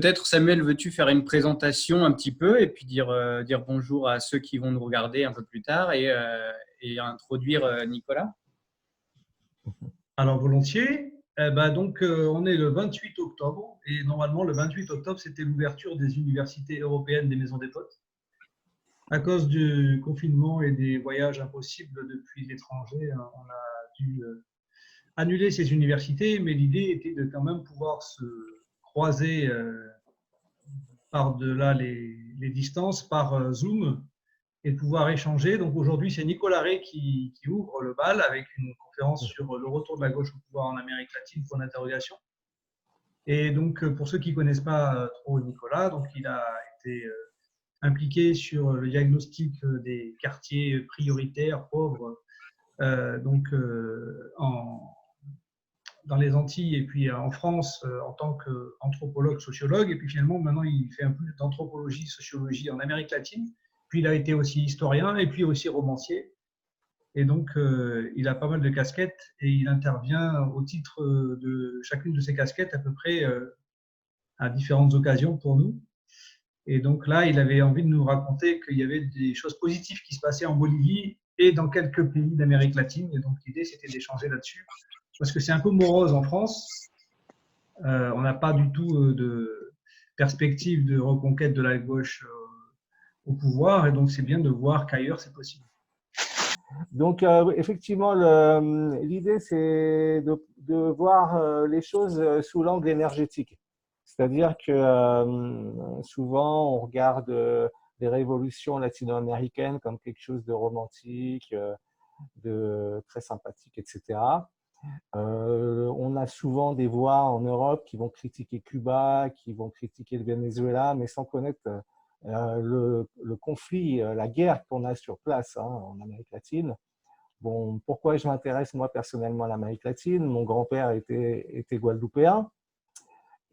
Peut-être, Samuel, veux-tu faire une présentation un petit peu et puis dire bonjour à ceux qui vont nous regarder un peu plus tard et introduire Nicolas? Alors volontiers. On est le 28 octobre et normalement le 28 octobre c'était l'ouverture des universités européennes des maisons des potes. À cause du confinement et des voyages impossibles depuis l'étranger, on a dû annuler ces universités, mais l'idée était de quand même pouvoir se croiser par-delà les distances par Zoom et de pouvoir échanger. Donc aujourd'hui, c'est Nicolas Rey qui ouvre le bal avec une conférence sur le retour de la gauche au pouvoir en Amérique latine, point d'interrogation. Et donc, pour ceux qui ne connaissent pas trop Nicolas, donc il a été impliqué sur le diagnostic des quartiers prioritaires pauvres dans les Antilles et puis en France en tant qu'anthropologue, sociologue. Et puis finalement, maintenant, il fait un peu d'anthropologie, sociologie en Amérique latine. Puis il a été aussi historien et puis aussi romancier. Et donc, il a pas mal de casquettes et il intervient au titre de chacune de ces casquettes à peu près à différentes occasions pour nous. Et donc là, il avait envie de nous raconter qu'il y avait des choses positives qui se passaient en Bolivie et dans quelques pays d'Amérique latine. Et donc, l'idée, c'était d'échanger là-dessus. Parce que c'est un peu morose en France. On n'a pas du tout de perspective de reconquête de la gauche au pouvoir. Et donc, c'est bien de voir qu'ailleurs, c'est possible. Donc, effectivement, l'idée, c'est de voir les choses sous l'angle énergétique. C'est-à-dire que souvent, on regarde les révolutions latino-américaines comme quelque chose de romantique, de très sympathique, etc. On a souvent des voix en Europe qui vont critiquer Cuba, qui vont critiquer le Venezuela, mais sans connaître le conflit, la guerre qu'on a sur place en Amérique latine. Bon, pourquoi je m'intéresse moi personnellement à l'Amérique latine? Mon grand-père était guadeloupéen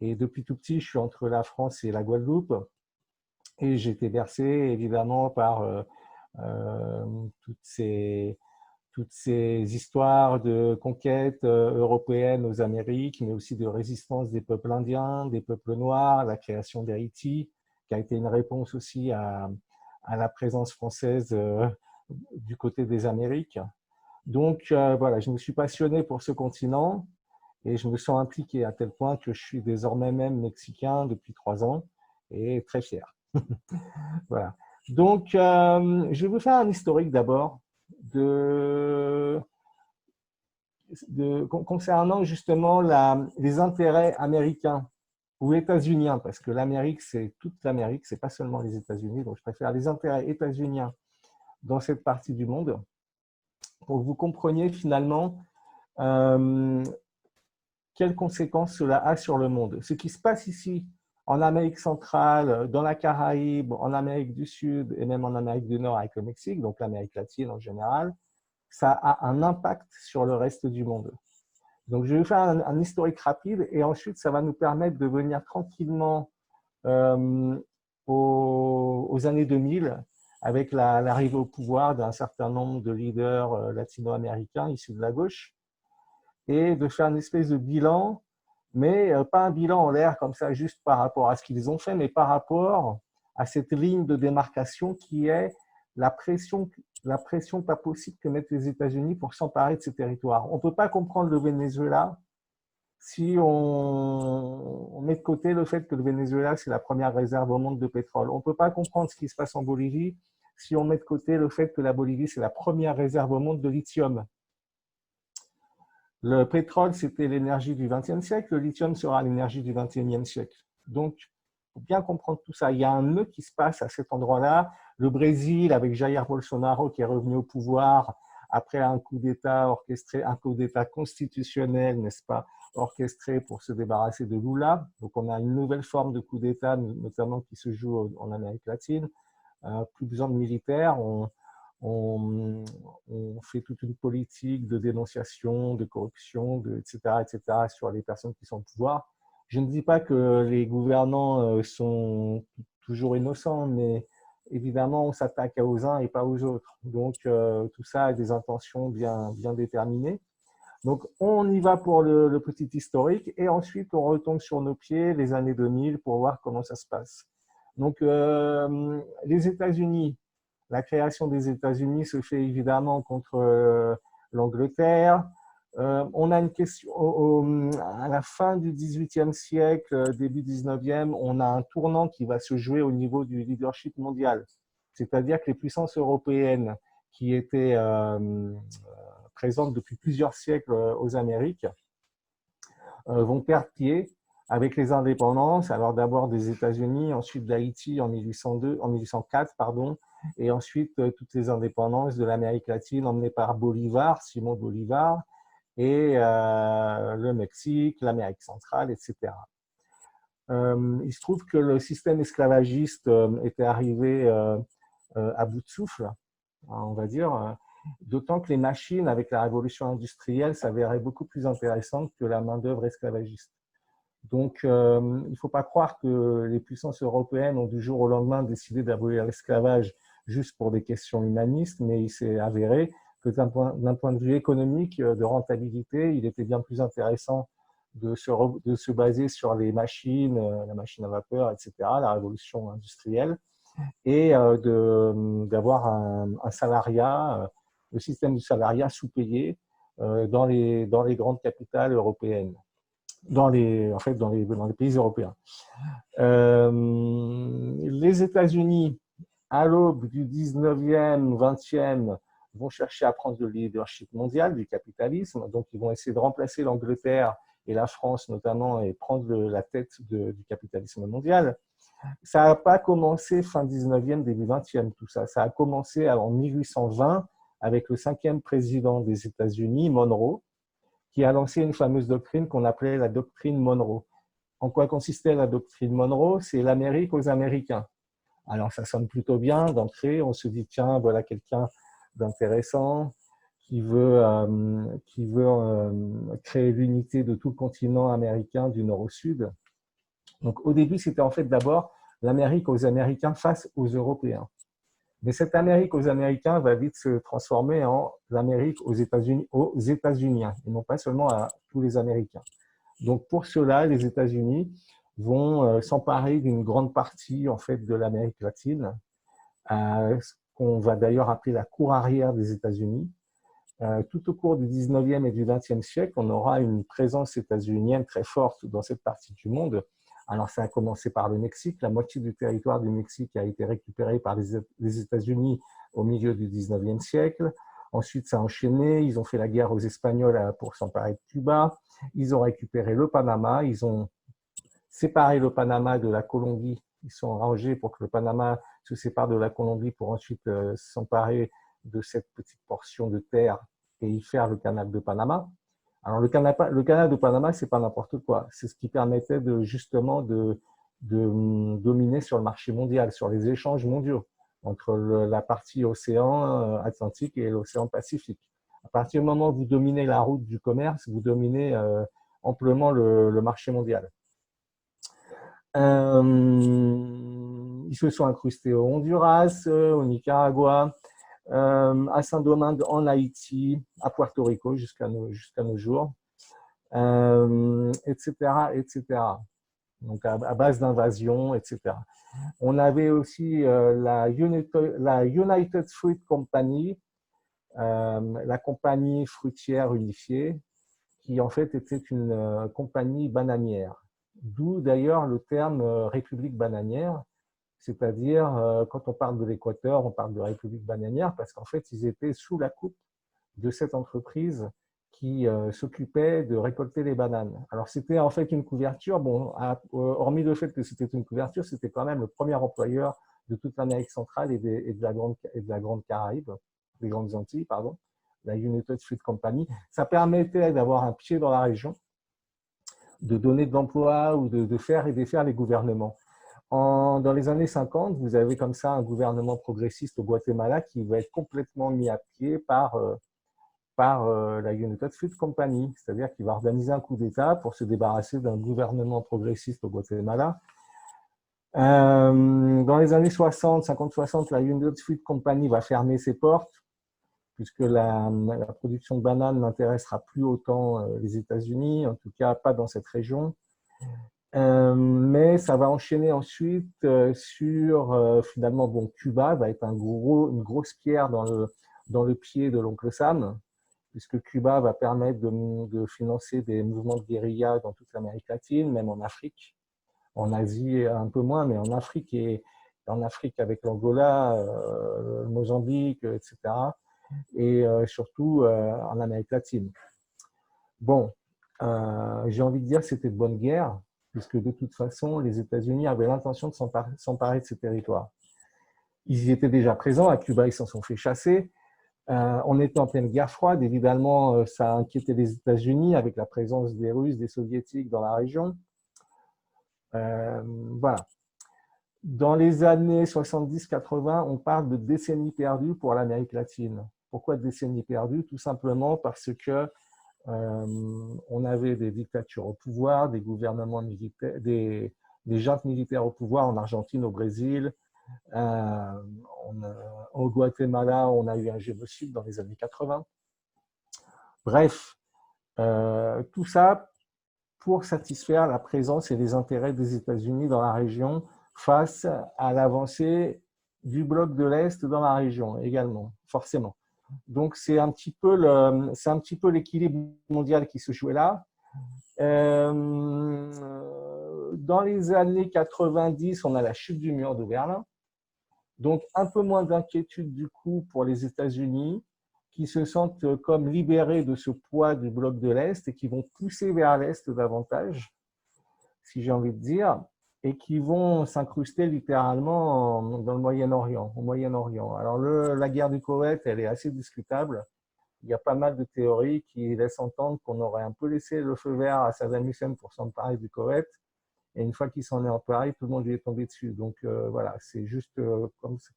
et depuis tout petit, je suis entre la France et la Guadeloupe et j'ai été bercé évidemment par euh, toutes ces, toutes ces histoires de conquête européenne aux Amériques, mais aussi de résistance des peuples indiens, des peuples noirs, la création d'Haïti, qui a été une réponse aussi à la présence française du côté des Amériques. Donc voilà, je me suis passionné pour ce continent et je me sens impliqué à tel point que je suis désormais même mexicain depuis 3 ans et très fier. Voilà. Donc, je vais vous faire un historique d'abord concernant justement les intérêts américains ou états-uniens, parce que l'Amérique, c'est toute l'Amérique, c'est pas seulement les États-Unis, donc je préfère les intérêts états-uniens dans cette partie du monde, pour que vous compreniez finalement quelles conséquences cela a sur le monde. Ce qui se passe ici, en Amérique centrale, dans la Caraïbe, en Amérique du Sud et même en Amérique du Nord avec le Mexique, donc l'Amérique latine en général, ça a un impact sur le reste du monde. Donc, je vais faire un historique rapide et ensuite, ça va nous permettre de venir tranquillement aux années 2000 avec l'arrivée au pouvoir d'un certain nombre de leaders latino-américains issus de la gauche et de faire une espèce de bilan, mais pas un bilan en l'air comme ça, juste par rapport à ce qu'ils ont fait, mais par rapport à cette ligne de démarcation qui est la pression pas possible que mettent les États-Unis pour s'emparer de ces territoires. On ne peut pas comprendre le Venezuela si on met de côté le fait que le Venezuela, c'est la première réserve au monde de pétrole. On ne peut pas comprendre ce qui se passe en Bolivie si on met de côté le fait que la Bolivie, c'est la première réserve au monde de lithium. Le pétrole, c'était l'énergie du XXe siècle, le lithium sera l'énergie du XXIe siècle. Donc, il faut bien comprendre tout ça. Il y a un nœud qui se passe à cet endroit-là. Le Brésil, avec Jair Bolsonaro, qui est revenu au pouvoir après un coup d'État orchestré, un coup d'État constitutionnel, n'est-ce pas, orchestré pour se débarrasser de Lula. Donc, on a une nouvelle forme de coup d'État, notamment qui se joue en Amérique latine. Plus besoin de militaires. On fait toute une politique de dénonciation, de corruption, etc., sur les personnes qui sont au pouvoir. Je ne dis pas que les gouvernants sont toujours innocents, mais évidemment, on s'attaque aux uns et pas aux autres. Donc, tout ça a des intentions bien déterminées. Donc, on y va pour le petit historique et ensuite, on retombe sur nos pieds les années 2000 pour voir comment ça se passe. Donc, les États-Unis, la création des États-Unis se fait évidemment contre l'Angleterre. On a une question, à la fin du XVIIIe siècle, début XIXe, on a un tournant qui va se jouer au niveau du leadership mondial. C'est-à-dire que les puissances européennes qui étaient présentes depuis plusieurs siècles aux Amériques vont perdre pied avec les indépendances. Alors d'abord des États-Unis, ensuite d'Haïti en 1804, pardon, et ensuite toutes les indépendances de l'Amérique latine emmenées par Bolivar, Simon Bolivar, et le Mexique, l'Amérique centrale, etc. Il se trouve que le système esclavagiste était arrivé à bout de souffle, on va dire, d'autant que les machines, avec la révolution industrielle, s'avéraient beaucoup plus intéressantes que la main-d'œuvre esclavagiste. Donc, il ne faut pas croire que les puissances européennes ont du jour au lendemain décidé d'abolir l'esclavage juste pour des questions humanistes, mais il s'est avéré que d'un point de vue économique, de rentabilité, il était bien plus intéressant de se baser sur les machines, la machine à vapeur, etc., la révolution industrielle, et d'avoir un salariat, le système du salariat sous-payé dans les grandes capitales européennes, dans les pays européens. Les États-Unis, à l'aube du 19e, 20e, vont chercher à prendre le leadership mondial du capitalisme. Donc, ils vont essayer de remplacer l'Angleterre et la France notamment et prendre la tête du capitalisme mondial. Ça n'a pas commencé fin 19e, début 20e, tout ça. Ça a commencé en 1820 avec le 5e président des États-Unis, Monroe, qui a lancé une fameuse doctrine qu'on appelait la doctrine Monroe. En quoi consistait la doctrine Monroe? C'est l'Amérique aux Américains. Alors, ça sonne plutôt bien d'entrée. On se dit, tiens, voilà quelqu'un d'intéressant qui veut créer l'unité de tout le continent américain du nord au sud. Donc, au début, c'était en fait d'abord l'Amérique aux Américains face aux Européens. Mais cette Amérique aux Américains va vite se transformer en l'Amérique aux États-Uniens, et non pas seulement à tous les Américains. Donc, pour cela, les États-Unis vont s'emparer d'une grande partie en fait de l'Amérique latine, ce qu'on va d'ailleurs appeler la cour arrière des États-Unis. Tout au cours du 19e et du 20e siècle, on aura une présence états-unienne très forte dans cette partie du monde. Alors, ça a commencé par le Mexique. La moitié du territoire du Mexique a été récupéré par les États-Unis au milieu du 19e siècle. Ensuite, ça a enchaîné. Ils ont fait la guerre aux Espagnols pour s'emparer de Cuba. Ils ont récupéré le Panama. Ils ont séparé le Panama de la Colombie. Ils sont rangés pour que le Panama se sépare de la Colombie pour ensuite s'emparer de cette petite portion de terre et y faire le canal de Panama. Alors, le canal de Panama, c'est pas n'importe quoi. C'est ce qui permettait justement de dominer sur le marché mondial, sur les échanges mondiaux entre la partie océan Atlantique et l'océan Pacifique. À partir du moment où vous dominez la route du commerce, vous dominez amplement le marché mondial. Ils se sont incrustés au Honduras, au Nicaragua, à Saint-Domingue en Haïti, à Puerto Rico jusqu'à nos jours, etc., etc. Donc à base d'invasion, etc. On avait aussi la United Fruit Company, la compagnie fruitière unifiée, qui en fait était une compagnie bananière. D'où d'ailleurs le terme République bananière, c'est-à-dire quand on parle de l'Équateur, on parle de République bananière parce qu'en fait, ils étaient sous la coupe de cette entreprise qui s'occupait de récolter les bananes. Alors, c'était en fait une couverture, bon, hormis le fait que c'était une couverture, c'était quand même le premier employeur de toute l'Amérique centrale et de la grande Caraïbe, des grandes Antilles, pardon, la United Fruit Company. Ça permettait d'avoir un pied dans la région, de donner de l'emploi ou de faire et défaire les gouvernements. Dans les années 50, vous avez comme ça un gouvernement progressiste au Guatemala qui va être complètement mis à pied par la United Fruit Company, c'est-à-dire qu'il va organiser un coup d'État pour se débarrasser d'un gouvernement progressiste au Guatemala. Dans les années 60, 50-60, la United Fruit Company va fermer ses portes puisque la production de bananes n'intéressera plus autant les États-Unis, en tout cas pas dans cette région. Mais ça va enchaîner ensuite sur, finalement, bon, Cuba va être une grosse pierre dans le pied de l'oncle Sam, puisque Cuba va permettre de financer des mouvements de guérilla dans toute l'Amérique latine, même en Afrique. En Asie, un peu moins, mais en Afrique avec l'Angola, le Mozambique, etc. Et surtout en Amérique latine. Bon, j'ai envie de dire que c'était de bonne guerre, puisque de toute façon, les États-Unis avaient l'intention de s'emparer de ces territoires. Ils y étaient déjà présents, à Cuba, ils s'en sont fait chasser. On était en pleine guerre froide, évidemment, ça a inquiété les États-Unis avec la présence des Russes, des Soviétiques dans la région. Voilà. Dans les années 70-80, on parle de décennies perdues pour l'Amérique latine. Pourquoi décennies perdues? Tout simplement parce que on avait des dictatures au pouvoir, des gouvernements militaires, des juntes militaires au pouvoir en Argentine, au Brésil. Au Guatemala, on a eu un génocide dans les années 80. Bref, tout ça pour satisfaire la présence et les intérêts des États-Unis dans la région face à l'avancée du bloc de l'Est dans la région également, forcément. Donc, c'est un petit peu l'équilibre mondial qui se jouait là. Dans les années 90, on a la chute du mur de Berlin. Donc, un peu moins d'inquiétude du coup pour les États-Unis qui se sentent comme libérés de ce poids du bloc de l'Est et qui vont pousser vers l'Est davantage, si j'ai envie de dire, et qui vont s'incruster littéralement dans le Moyen-Orient, au Moyen-Orient. Alors, la guerre du Koweït, elle est assez discutable. Il y a pas mal de théories qui laissent entendre qu'on aurait un peu laissé le feu vert à Saddam Hussein pour s'emparer du Koweït. Et une fois qu'il s'en est emparé, tout le monde lui est tombé dessus. Donc voilà, c'est juste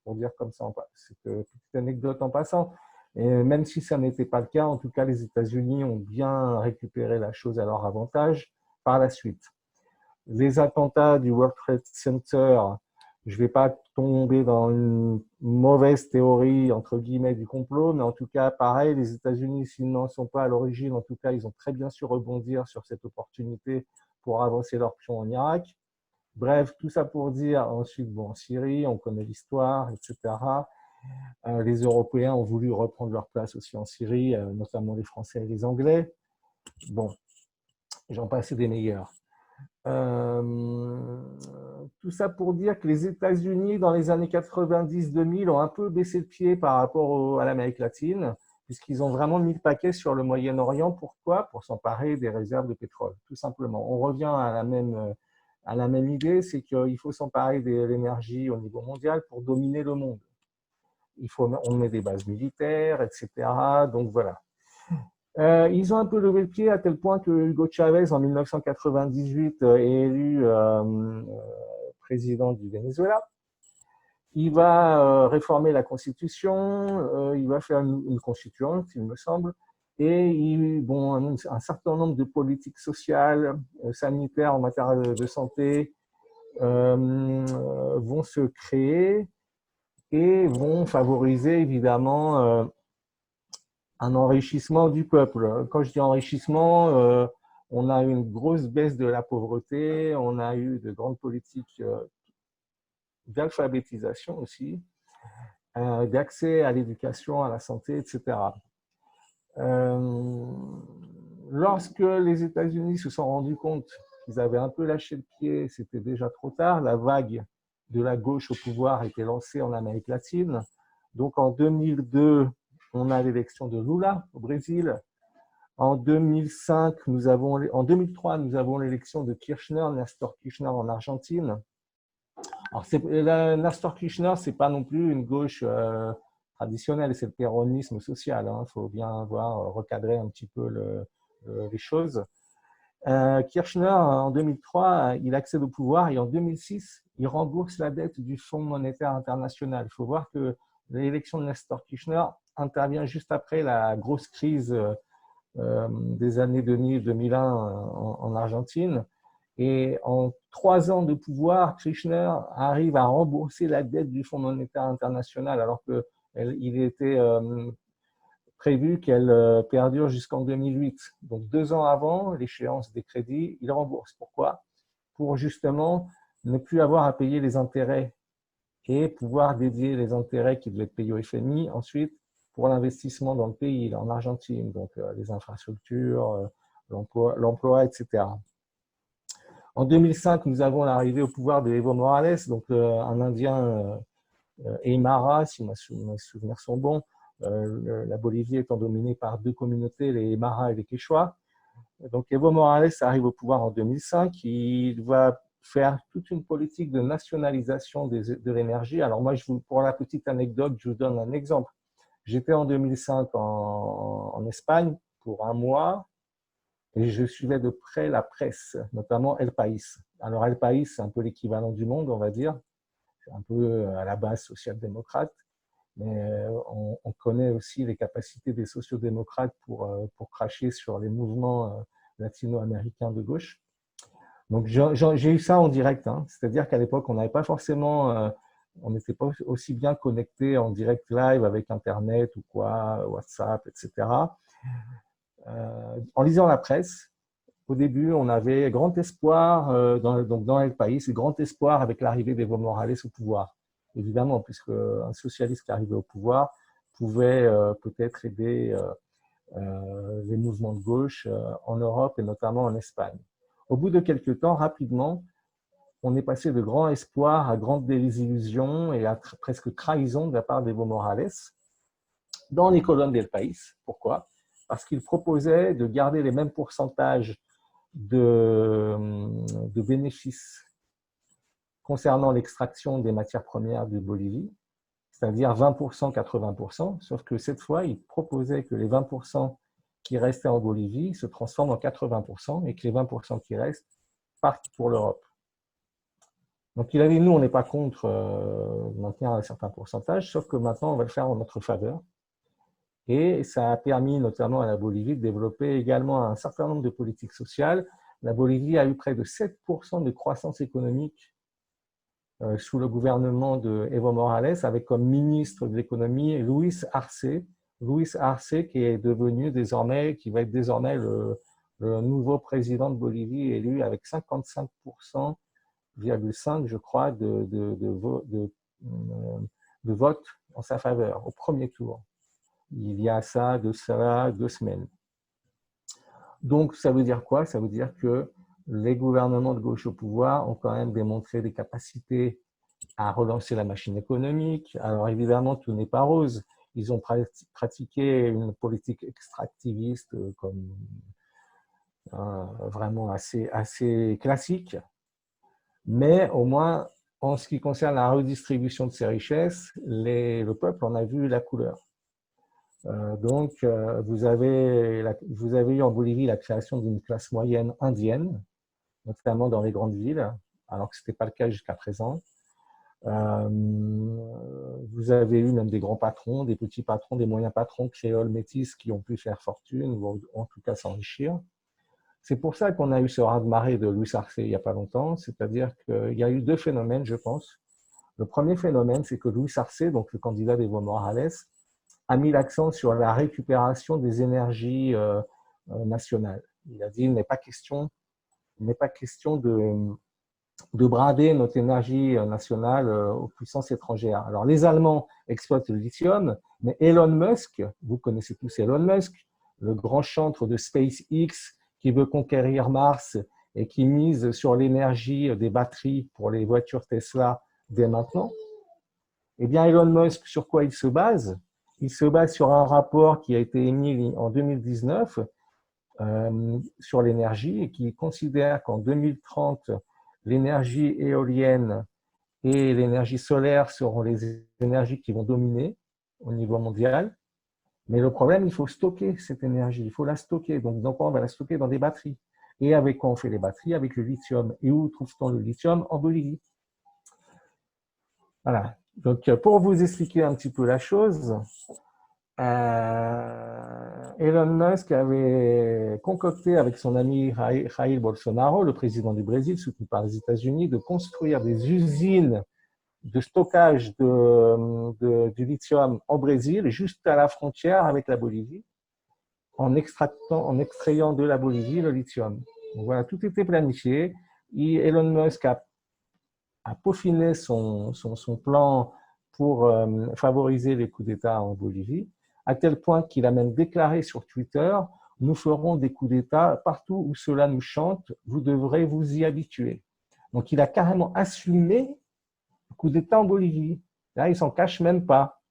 pour dire comme ça, c'est une petite anecdote en passant. Et même si ça n'était pas le cas, en tout cas, les États-Unis ont bien récupéré la chose à leur avantage par la suite. Les attentats du World Trade Center, je ne vais pas tomber dans une mauvaise théorie, entre guillemets, du complot, mais en tout cas, pareil, les États-Unis, s'ils n'en sont pas à l'origine, en tout cas, ils ont très bien su rebondir sur cette opportunité pour avancer leur pion en Irak. Bref, tout ça pour dire, ensuite, bon, en Syrie, on connaît l'histoire, etc. Les Européens ont voulu reprendre leur place aussi en Syrie, notamment les Français et les Anglais. Bon, j'en passe des meilleurs. Tout ça pour dire que les États-Unis, dans les années 90-2000, ont un peu baissé le pied par rapport à l'Amérique latine, puisqu'ils ont vraiment mis le paquet sur le Moyen-Orient. Pourquoi? Pour s'emparer des réserves de pétrole, tout simplement. On revient à la même idée, c'est qu'il faut s'emparer de l'énergie au niveau mondial pour dominer le monde. On met des bases militaires, etc. Donc voilà. Ils ont un peu levé le pied à tel point que Hugo Chavez, en 1998, est élu président du Venezuela. Il va réformer la Constitution, il va faire une constituante, il me semble, et un certain nombre de politiques sociales, sanitaires en matière de santé vont se créer et vont favoriser évidemment un enrichissement du peuple. Quand je dis enrichissement, on a eu une grosse baisse de la pauvreté, on a eu de grandes politiques d'alphabétisation aussi, d'accès à l'éducation, à la santé, etc. Lorsque les États-Unis se sont rendus compte qu'ils avaient un peu lâché le pied, c'était déjà trop tard, la vague de la gauche au pouvoir était lancée en Amérique latine. Donc en 2002, on a l'élection de Lula au Brésil. En 2003, nous avons l'élection de Néstor Kirchner en Argentine. Alors, Néstor Kirchner, c'est pas non plus une gauche traditionnelle, c'est le péronisme social. Il faut bien recadrer un petit peu les choses. Kirchner, en 2003, il accède au pouvoir et en 2006, il rembourse la dette du Fonds monétaire international. Il faut voir que l'élection de Néstor Kirchner intervient juste après la grosse crise des années 2000-2001 en Argentine. Et en 3 ans de pouvoir, Kirchner arrive à rembourser la dette du Fonds monétaire international alors qu'il était prévu qu'elle perdure jusqu'en 2008. Donc 2 ans avant l'échéance des crédits, il rembourse. Pourquoi? Pour justement ne plus avoir à payer les intérêts et pouvoir dédier les intérêts qui devaient être payés au FMI ensuite pour l'investissement dans le pays, en Argentine, donc les infrastructures, l'emploi, etc. En 2005, nous avons l'arrivée au pouvoir de Evo Morales, donc un Indien Aymara, si mes souvenirs sont bons. La Bolivie étant dominée par 2 communautés, les Aymara et les Quechua. Donc Evo Morales arrive au pouvoir en 2005. Il va faire toute une politique de nationalisation de l'énergie. Alors moi, pour la petite anecdote, je vous donne un exemple. J'étais en 2005 en Espagne pour un mois et je suivais de près la presse, notamment El País. Alors El País, c'est un peu l'équivalent du Monde, on va dire. C'est un peu à la base social-démocrate, mais on connaît aussi les capacités des sociodémocrates pour cracher sur les mouvements latino-américains de gauche. Donc j'ai eu ça en direct, hein. C'est-à-dire qu'à l'époque, on n'avait pas forcément, on n'était pas aussi bien connecté en direct live avec Internet ou quoi, WhatsApp, etc. En lisant la presse, au début, on avait grand espoir dans El País, grand espoir avec l'arrivée d'Evo Morales au pouvoir. Évidemment, puisque un socialiste qui arrivait au pouvoir pouvait peut-être aider les mouvements de gauche en Europe et notamment en Espagne. Au bout de quelques temps, rapidement, on est passé de grand espoir à grande désillusion et à presque trahison de la part d'Evo Morales dans les colonnes d'El País. Pourquoi? Parce qu'il proposait de garder les mêmes pourcentages de bénéfices concernant l'extraction des matières premières de Bolivie, c'est-à-dire 20%, 80%, sauf que cette fois, il proposait que les 20% qui restaient en Bolivie se transforment en 80% et que les 20% qui restent partent pour l'Europe. Donc il a dit, nous, on n'est pas contre maintenir un certain pourcentage, sauf que maintenant, on va le faire en notre faveur. Et ça a permis notamment à la Bolivie de développer également un certain nombre de politiques sociales. La Bolivie a eu près de 7% de croissance économique sous le gouvernement de Evo Morales, avec comme ministre de l'économie Luis Arce. Luis Arce qui est devenu désormais, qui va être désormais le nouveau président de Bolivie élu avec 55,5%, je crois, de vote en sa faveur au premier tour. Il y a de cela 2 semaines. Donc, ça veut dire quoi? Ça veut dire que les gouvernements de gauche au pouvoir ont quand même démontré des capacités à relancer la machine économique. Alors, évidemment, tout n'est pas rose. Ils ont pratiqué une politique extractiviste comme vraiment assez classique. Mais au moins, en ce qui concerne la redistribution de ces richesses, le peuple en a vu la couleur. Donc, vous avez eu en Bolivie la création d'une classe moyenne indienne, notamment dans les grandes villes, alors que ce n'était pas le cas jusqu'à présent. Vous avez eu même des grands patrons, des petits patrons, des moyens patrons, créoles, métis, qui ont pu faire fortune, ou en tout cas s'enrichir. C'est pour ça qu'on a eu ce raz-de-marée de Luis Arce il n'y a pas longtemps, c'est-à-dire qu'il y a eu 2 phénomènes, je pense. Le premier phénomène, c'est que Luis Arce, donc le candidat d'Evo Morales, a mis l'accent sur la récupération des énergies nationales. Il a dit qu'il n'est pas question de brader notre énergie nationale aux puissances étrangères. Alors, les Allemands exploitent le lithium, mais Elon Musk, vous connaissez tous Elon Musk, le grand chantre de SpaceX qui veut conquérir Mars et qui mise sur l'énergie des batteries pour les voitures Tesla dès maintenant. Eh bien, Elon Musk, sur quoi il se base? Il se base sur un rapport qui a été émis en 2019 sur l'énergie et qui considère qu'en 2030, l'énergie éolienne et l'énergie solaire seront les énergies qui vont dominer au niveau mondial. Mais le problème, il faut stocker cette énergie, il faut la stocker. Donc on va la stocker dans des batteries. Et avec quoi on fait les batteries? Avec le lithium. Et où trouve-t-on le lithium? En Bolivie. Voilà. Donc, pour vous expliquer un petit peu la chose, Elon Musk avait concocté avec son ami Jair Bolsonaro, le président du Brésil, soutenu par les États-Unis, de construire des usines de stockage du lithium au Brésil, juste à la frontière avec la Bolivie, en extrayant de la Bolivie le lithium. Donc voilà, tout était planifié. Et Elon Musk a peaufiné son plan pour favoriser les coups d'État en Bolivie, à tel point qu'il a même déclaré sur Twitter: nous ferons des coups d'État partout où cela nous chante, vous devrez vous y habituer. Donc il a carrément assumé le coup d'État en Bolivie. Là, il s'en cache même pas.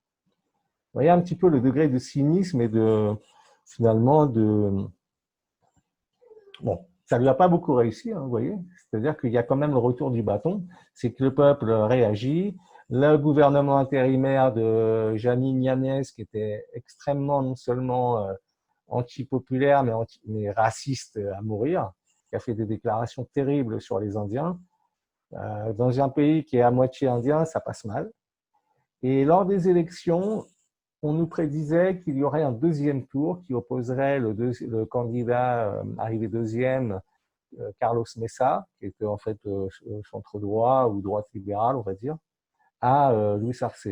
Vous voyez un petit peu le degré de cynisme et finalement bon, ça lui a pas beaucoup réussi, hein, vous voyez. C'est-à-dire qu'il y a quand même le retour du bâton, c'est que le peuple réagit. Le gouvernement intérimaire de Janine Yanez, qui était extrêmement non seulement anti-populaire, mais raciste à mourir, qui a fait des déclarations terribles sur les Indiens. Dans un pays qui est à moitié indien, ça passe mal. Et lors des élections, on nous prédisait qu'il y aurait un deuxième tour qui opposerait le candidat arrivé deuxième, Carlos Mesa, qui était en fait centre-droit ou droite libérale, on va dire, à Luis Arce.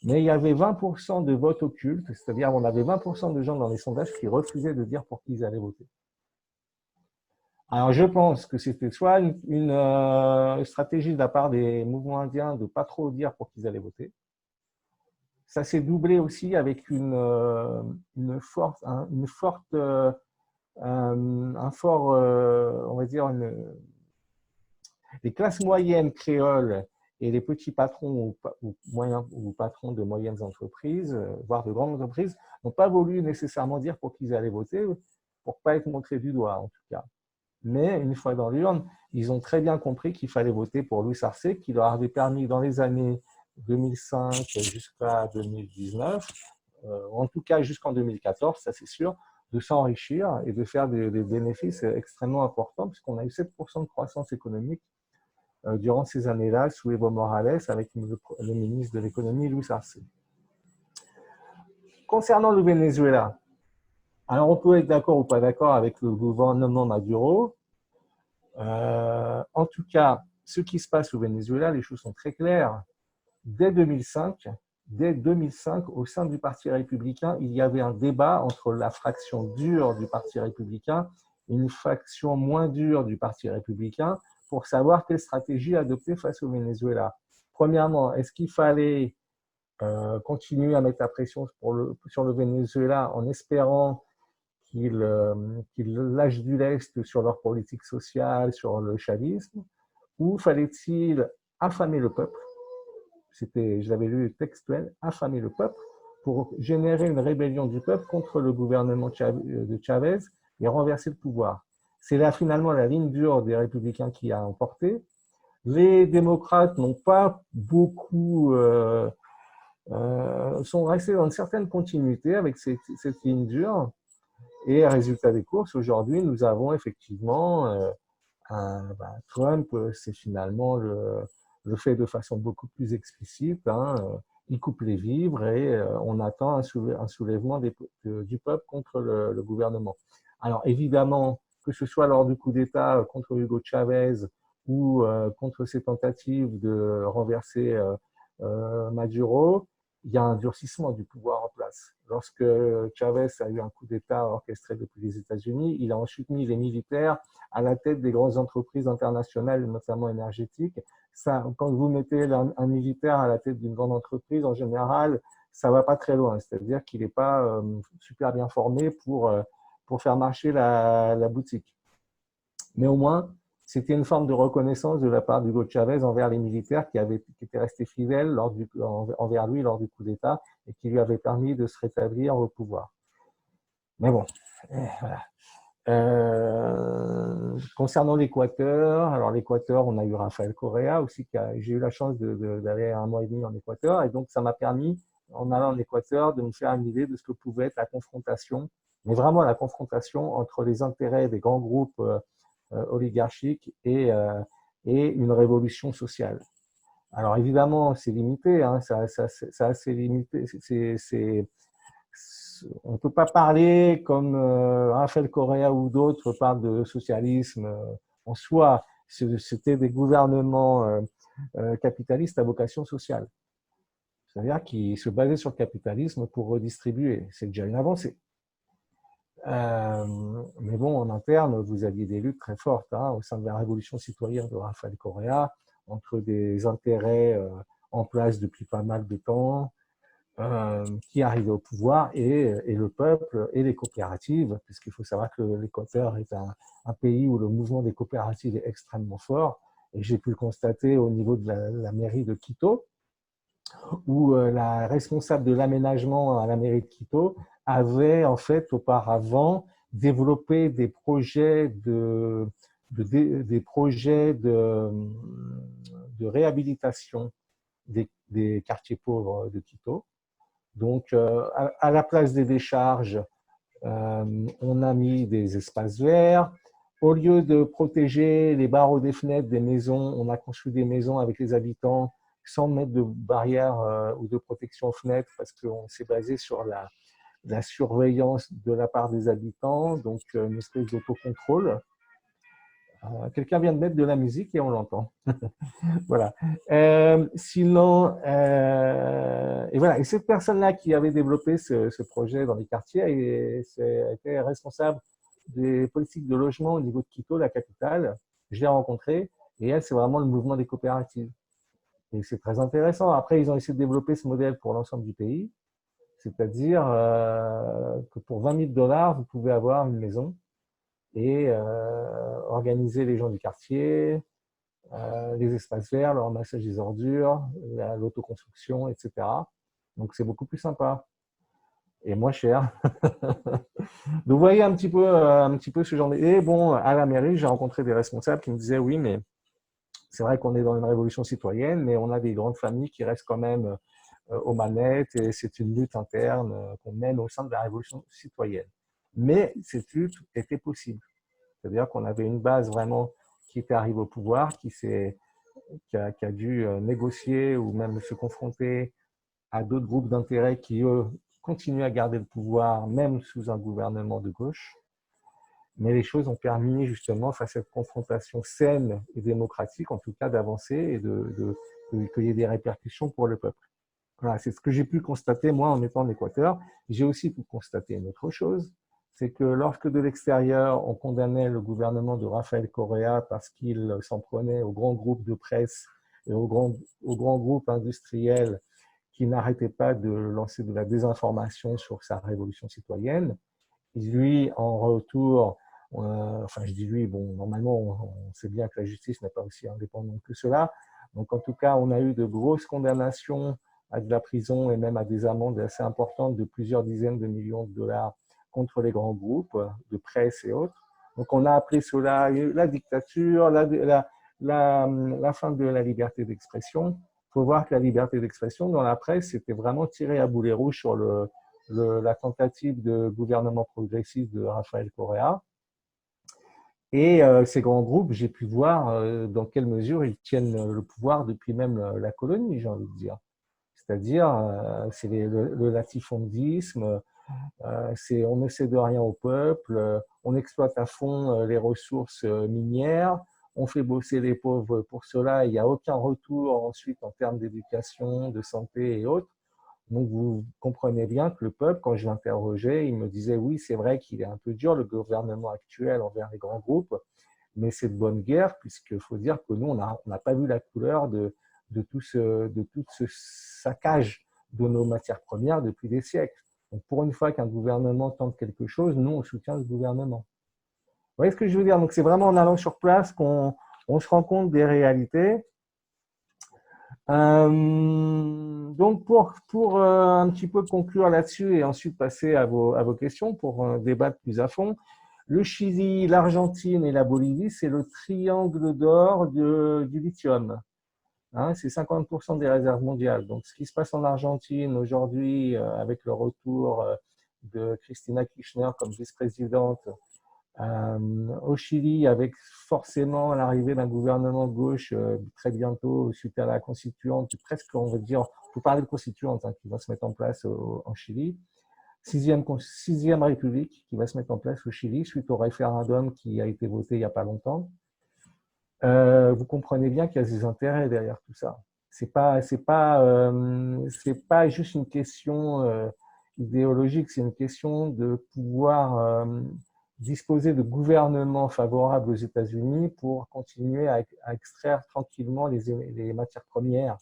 Mais il y avait 20% de votes occultes, c'est-à-dire on avait 20% de gens dans les sondages qui refusaient de dire pour qui ils allaient voter. Alors je pense que c'était soit une stratégie de la part des mouvements indiens de ne pas trop dire pour qui ils allaient voter. Ça s'est doublé aussi avec un fort, on va dire, les classes moyennes créoles et les petits patrons ou patrons de moyennes entreprises, voire de grandes entreprises, n'ont pas voulu nécessairement dire pour qui ils allaient voter, pour ne pas être montrés du doigt en tout cas. Mais une fois dans l'urne, ils ont très bien compris qu'il fallait voter pour Luis Arce, qui leur avait permis dans les années 2005 jusqu'à 2019, en tout cas jusqu'en 2014, ça c'est sûr, de s'enrichir et de faire des bénéfices extrêmement importants, puisqu'on a eu 7% de croissance économique durant ces années-là sous Evo Morales avec le ministre de l'économie Luis Arce. Concernant le Venezuela, alors on peut être d'accord ou pas d'accord avec le gouvernement Maduro. En tout cas, ce qui se passe au Venezuela, les choses sont très claires. Dès 2005, au sein du Parti républicain, il y avait un débat entre la fraction dure du Parti républicain et une fraction moins dure du Parti républicain pour savoir quelle stratégie adopter face au Venezuela. Premièrement, est-ce qu'il fallait continuer à mettre la pression sur le Venezuela en espérant qu'ils lâchent du lest sur leur politique sociale, sur le chavisme, ou fallait-il affamer le peuple? Je l'avais lu textuel, affamer le peuple pour générer une rébellion du peuple contre le gouvernement de Chavez et renverser le pouvoir. C'est là finalement la ligne dure des républicains qui a emporté. Les démocrates n'ont pas beaucoup, sont restés dans une certaine continuité avec cette ligne dure. Et résultat des courses, aujourd'hui, nous avons effectivement Trump, c'est finalement le fait de façon beaucoup plus explicite. Il coupe les vivres et on attend un soulèvement du peuple contre le gouvernement. Alors évidemment, que ce soit lors du coup d'État contre Hugo Chavez ou contre ses tentatives de renverser Maduro, il y a un durcissement du pouvoir en place. Lorsque Chavez a eu un coup d'État orchestré depuis les États-Unis, il a ensuite mis les militaires à la tête des grandes entreprises internationales, notamment énergétiques. Ça, quand vous mettez un militaire à la tête d'une grande entreprise, en général, ça ne va pas très loin. C'est-à-dire qu'il n'est pas super bien formé pour faire marcher la boutique. Mais au moins, c'était une forme de reconnaissance de la part d'Hugo Chavez envers les militaires qui étaient restés fidèles envers lui lors du coup d'État et qui lui avaient permis de se rétablir au pouvoir. Mais bon, voilà. Concernant l'Équateur, alors l'Équateur, on a eu Rafael Correa aussi, j'ai eu la chance d'aller 1 mois et demi en Équateur, et donc ça m'a permis, en allant en Équateur, de me faire une idée de ce que pouvait être la confrontation, mais vraiment la confrontation entre les intérêts des grands groupes oligarchiques et une révolution sociale. Alors évidemment, c'est limité, c'est assez limité, on ne peut pas parler comme Rafael Correa ou d'autres parlent de socialisme en soi. C'était des gouvernements capitaliste à vocation sociale. C'est-à-dire qui se basait sur le capitalisme pour redistribuer. C'est déjà une avancée. Mais bon, en interne, vous aviez des luttes très fortes au sein de la révolution citoyenne de Rafael Correa, entre des intérêts en place depuis pas mal de temps, qui arrivaient au pouvoir, et le peuple et les coopératives, puisqu'il faut savoir que l'Équateur est un pays où le mouvement des coopératives est extrêmement fort, et j'ai pu le constater au niveau de la mairie de Quito, où la responsable de l'aménagement à la mairie de Quito avait en fait auparavant développé des projets des projets de réhabilitation des quartiers pauvres de Quito. Donc, à la place des décharges, on a mis des espaces verts. Au lieu de protéger les barreaux des fenêtres des maisons, on a construit des maisons avec les habitants sans mettre de barrière ou de protection aux fenêtres, parce qu'on s'est basé sur la surveillance de la part des habitants, donc une espèce d'autocontrôle. Quelqu'un vient de mettre de la musique et on l'entend. Voilà. Sinon, et voilà. Et cette personne-là qui avait développé ce projet dans les quartiers était responsable des politiques de logement au niveau de Quito, la capitale. Je l'ai rencontrée et elle, c'est vraiment le mouvement des coopératives. Et c'est très intéressant. Après, ils ont essayé de développer ce modèle pour l'ensemble du pays. C'est-à-dire que pour 20 000 $, vous pouvez avoir une maison et organiser les gens du quartier, les espaces verts, le ramassage des ordures, l'autoconstruction, etc. Donc, c'est beaucoup plus sympa et moins cher. Donc, vous voyez un petit peu ce genre de... Et bon, à la mairie, j'ai rencontré des responsables qui me disaient, oui, mais c'est vrai qu'on est dans une révolution citoyenne, mais on a des grandes familles qui restent quand même aux manettes et c'est une lutte interne qu'on mène au sein de la révolution citoyenne. Mais cette lutte était possible. C'est-à-dire qu'on avait une base vraiment qui était arrivée au pouvoir, qui a dû négocier ou même se confronter à d'autres groupes d'intérêts qui, eux, continuent à garder le pouvoir, même sous un gouvernement de gauche. Mais les choses ont permis justement, face à cette confrontation saine et démocratique, en tout cas, d'avancer et qu'il y ait des répercussions pour le peuple. Voilà, c'est ce que j'ai pu constater, moi, en étant en Équateur. J'ai aussi pu constater une autre chose, c'est que lorsque de l'extérieur, on condamnait le gouvernement de Rafael Correa parce qu'il s'en prenait aux grands groupes de presse et aux grands groupes industriels qui n'arrêtaient pas de lancer de la désinformation sur sa révolution citoyenne, lui, en retour, enfin je dis lui, bon, normalement on sait bien que la justice n'est pas aussi indépendante que cela, donc en tout cas on a eu de grosses condamnations à de la prison et même à des amendes assez importantes de plusieurs dizaines de millions de $, contre les grands groupes de presse et autres. Donc on a appelé cela la dictature, la fin de la liberté d'expression. Il faut voir que la liberté d'expression dans la presse, c'était vraiment tiré à boulet rouge sur la tentative de gouvernement progressiste de Rafael Correa. Et ces grands groupes, j'ai pu voir dans quelle mesure ils tiennent le pouvoir depuis même la colonie, j'ai envie de dire. C'est-à-dire, c'est le latifondisme, c'est on ne cède rien au peuple, on exploite à fond les ressources minières, on fait bosser les pauvres pour cela, il n'y a aucun retour ensuite en termes d'éducation, de santé et autres. Donc, vous comprenez bien que le peuple, quand je l'interrogeais, il me disait oui, c'est vrai qu'il est un peu dur, le gouvernement actuel, envers les grands groupes, mais c'est de bonne guerre, puisqu'il faut dire que nous, on n'a pas vu la couleur de tout ce saccage de nos matières premières depuis des siècles. Donc, pour une fois qu'un gouvernement tente quelque chose, nous, on soutient ce gouvernement. Vous voyez ce que je veux dire? Donc, c'est vraiment en allant sur place qu'on se rend compte des réalités. Donc, pour un petit peu conclure là-dessus et ensuite passer à vos questions pour débattre plus à fond, le Chili, l'Argentine et la Bolivie, c'est le triangle d'or du lithium. Hein, c'est 50% des réserves mondiales. Donc, ce qui se passe en Argentine aujourd'hui, avec le retour de Cristina Kirchner comme vice-présidente, au Chili, avec forcément l'arrivée d'un gouvernement de gauche très bientôt suite à la constituante, presque on va dire, on peut parler de constituante qui va se mettre en place en Chili, sixième République qui va se mettre en place au Chili suite au référendum qui a été voté il n'y a pas longtemps. vous comprenez bien qu'il y a des intérêts derrière tout ça. C'est pas juste une question idéologique, c'est une question de pouvoir disposer de gouvernements favorables aux États-Unis pour continuer à extraire tranquillement les matières premières.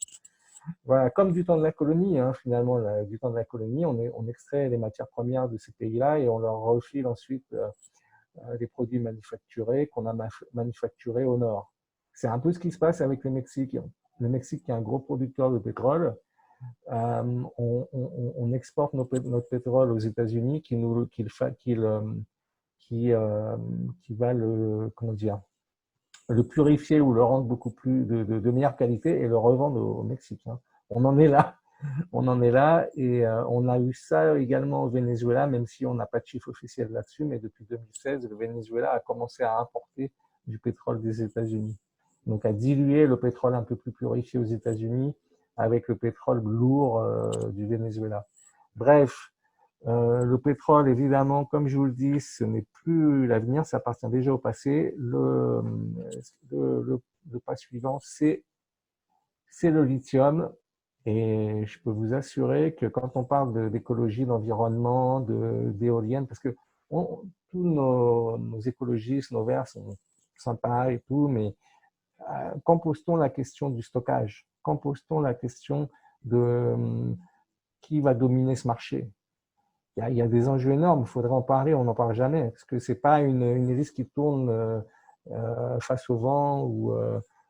Voilà, comme du temps de la colonie, hein, finalement, du temps de la colonie, on extrait les matières premières de ces pays-là et on leur refile ensuite des produits manufacturés qu'on a manufacturés au nord. C'est un peu ce qui se passe avec le Mexique. Le Mexique, qui est un gros producteur de pétrole, on exporte notre pétrole aux États-Unis qui va comment dire, le purifier ou le rendre beaucoup plus de meilleure qualité et le revendre au Mexique. Hein. On en est là. On en est là et on a eu ça également au Venezuela, même si on n'a pas de chiffre officiel là-dessus, mais depuis 2016, le Venezuela a commencé à importer du pétrole des États-Unis. Donc à diluer le pétrole un peu plus purifié aux États-Unis avec le pétrole lourd du Venezuela. Bref, le pétrole, évidemment, comme je vous le dis, ce n'est plus l'avenir, ça appartient déjà au passé. Le pas suivant, c'est le lithium. Et je peux vous assurer que quand on parle d'écologie, d'environnement, d'éoliennes, parce que tous nos écologistes, nos verts sont sympas et tout, mais quand pose-t-on la question du stockage? Quand pose-t-on la question de qui va dominer ce marché? Il y a des enjeux énormes, il faudrait en parler, on n'en parle jamais, parce que ce n'est pas une hélice qui tourne face au vent ou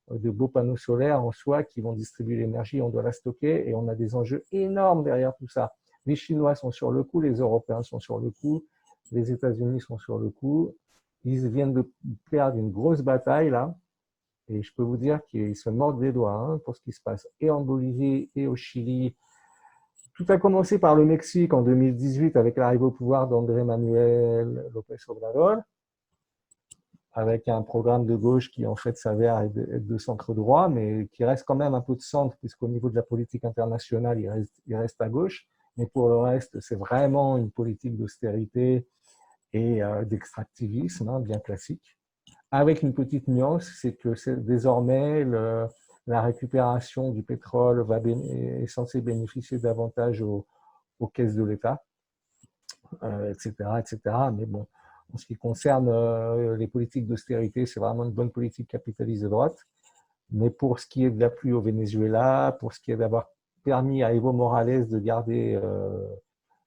de beaux panneaux solaires en soi qui vont distribuer l'énergie, on doit la stocker et on a des enjeux énormes derrière tout ça. Les Chinois sont sur le coup, les Européens sont sur le coup, les États-Unis sont sur le coup. Ils viennent de perdre une grosse bataille là et je peux vous dire qu'ils se mordent les doigts hein, pour ce qui se passe et en Bolivie et au Chili. Tout a commencé par le Mexique en 2018 avec l'arrivée au pouvoir d'Andrés Manuel López Obrador, avec un programme de gauche qui en fait s'avère être de centre droit, mais qui reste quand même un peu de centre, puisqu'au niveau de la politique internationale, il reste à gauche. Mais pour le reste, c'est vraiment une politique d'austérité et d'extractivisme, hein, bien classique. Avec une petite nuance, c'est que désormais, la récupération du pétrole est censée bénéficier davantage aux caisses de l'État, etc., etc. Mais bon, en ce qui concerne les politiques d'austérité, c'est vraiment une bonne politique capitaliste de droite. Mais pour ce qui est de l'appui au Venezuela, pour ce qui est d'avoir permis à Evo Morales de garder,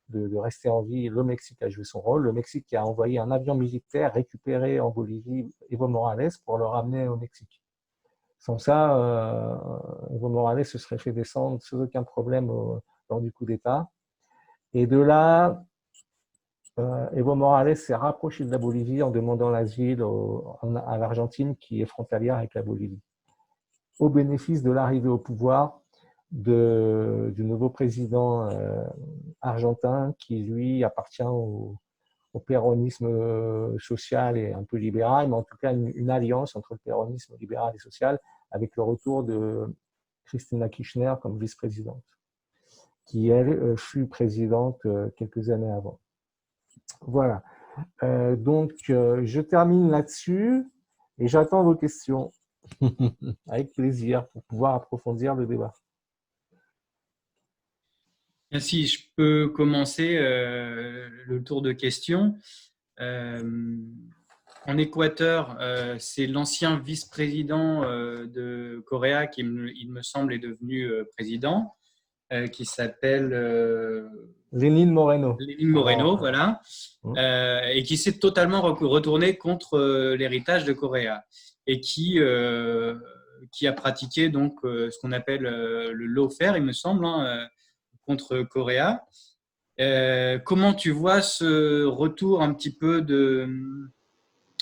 de rester en vie, le Mexique a joué son rôle. Le Mexique qui a envoyé un avion militaire récupérer en Bolivie Evo Morales pour le ramener au Mexique. Sans ça, Evo Morales se serait fait descendre sans aucun problème lors du coup d'État. Et de là, Evo Morales s'est rapproché de la Bolivie en demandant l'asile à l'Argentine qui est frontalière avec la Bolivie, au bénéfice de l'arrivée au pouvoir du nouveau président argentin qui, lui, appartient au péronisme social et un peu libéral, mais en tout cas une alliance entre le péronisme libéral et social avec le retour de Cristina Kirchner comme vice-présidente, qui, elle, fut présidente quelques années avant. Voilà. Donc, je termine là-dessus et j'attends vos questions avec plaisir pour pouvoir approfondir le débat. Si je peux commencer le tour de questions. En Équateur, c'est l'ancien vice-président de Corée qui, il me semble, est devenu président, qui s'appelle Lénine Moreno. Lénine Moreno, voilà, et qui s'est totalement retourné contre l'héritage de Corée et qui a pratiqué donc ce qu'on appelle le lawfare, il me semble, hein, contre Corée. Comment tu vois ce retour un petit peu de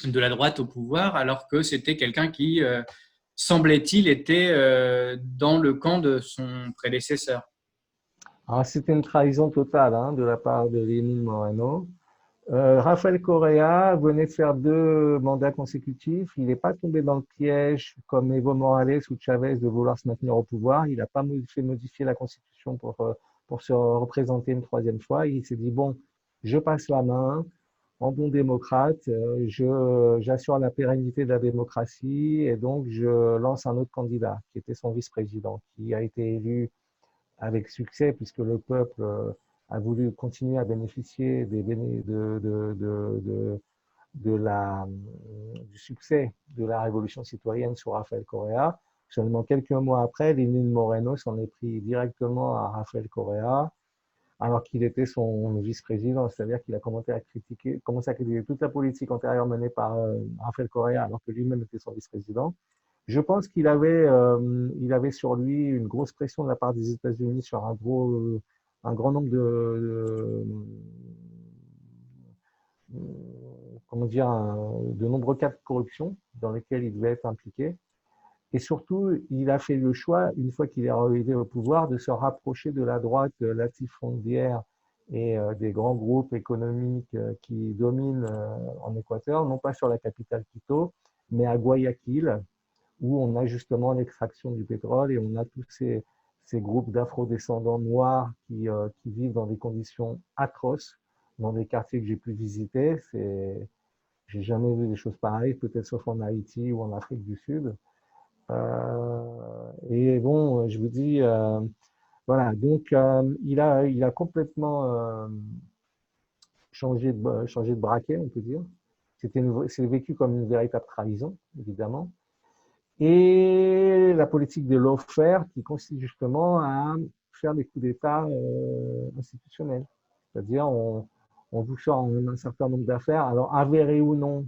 la droite au pouvoir, alors que c'était quelqu'un qui, semblait-il, était dans le camp de son prédécesseur? Alors, c'était une trahison totale hein, de la part de Lénine Moreno. Rafael Correa venait de faire 2 mandats consécutifs. Il n'est pas tombé dans le piège comme Evo Morales ou Chavez de vouloir se maintenir au pouvoir. Il n'a pas fait modifier la Constitution pour se représenter une 3e fois. Il s'est dit, bon, je passe la main, en bon démocrate, j'assure la pérennité de la démocratie et donc je lance un autre candidat qui était son vice-président, qui a été élu avec succès puisque le peuple a voulu continuer à bénéficier du succès de la révolution citoyenne sur Rafael Correa. Seulement quelques mois après, Lénine Moreno s'en est pris directement à Rafael Correa, alors qu'il était son vice-président, c'est-à-dire qu'il a commencé à critiquer toute la politique antérieure menée par Rafael Correa, alors que lui-même était son vice-président. Je pense il avait sur lui une grosse pression de la part des États-Unis sur un grand nombre comment dire, de nombreux cas de corruption dans lesquels il devait être impliqué. Et surtout, il a fait le choix, une fois qu'il est arrivé au pouvoir, de se rapprocher de la droite latifondière et des grands groupes économiques qui dominent en Équateur, non pas sur la capitale Quito, mais à Guayaquil, où on a justement l'extraction du pétrole et on a tous ces groupes d'afro-descendants noirs qui vivent dans des conditions atroces dans des quartiers que j'ai pu visiter. J'ai jamais vu des choses pareilles, peut-être sauf en Haïti ou en Afrique du Sud. Et bon, je vous dis, voilà, donc il a complètement changé de braquet, on peut dire. C'est vécu comme une véritable trahison, évidemment. Et la politique de lawfare qui consiste justement à faire des coups d'État institutionnels. C'est-à-dire, on vous sort un certain nombre d'affaires, alors avérées ou non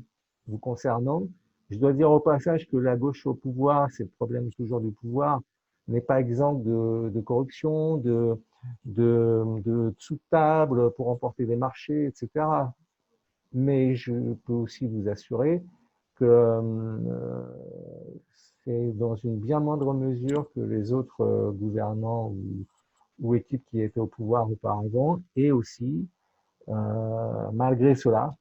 vous concernant. Je dois dire au passage que la gauche au pouvoir, c'est le problème toujours du pouvoir, n'est pas exempt de corruption, de sous-table pour emporter des marchés, etc. Mais je peux aussi vous assurer que c'est dans une bien moindre mesure que les autres gouvernants ou équipes qui étaient au pouvoir auparavant, et aussi, malgré cela,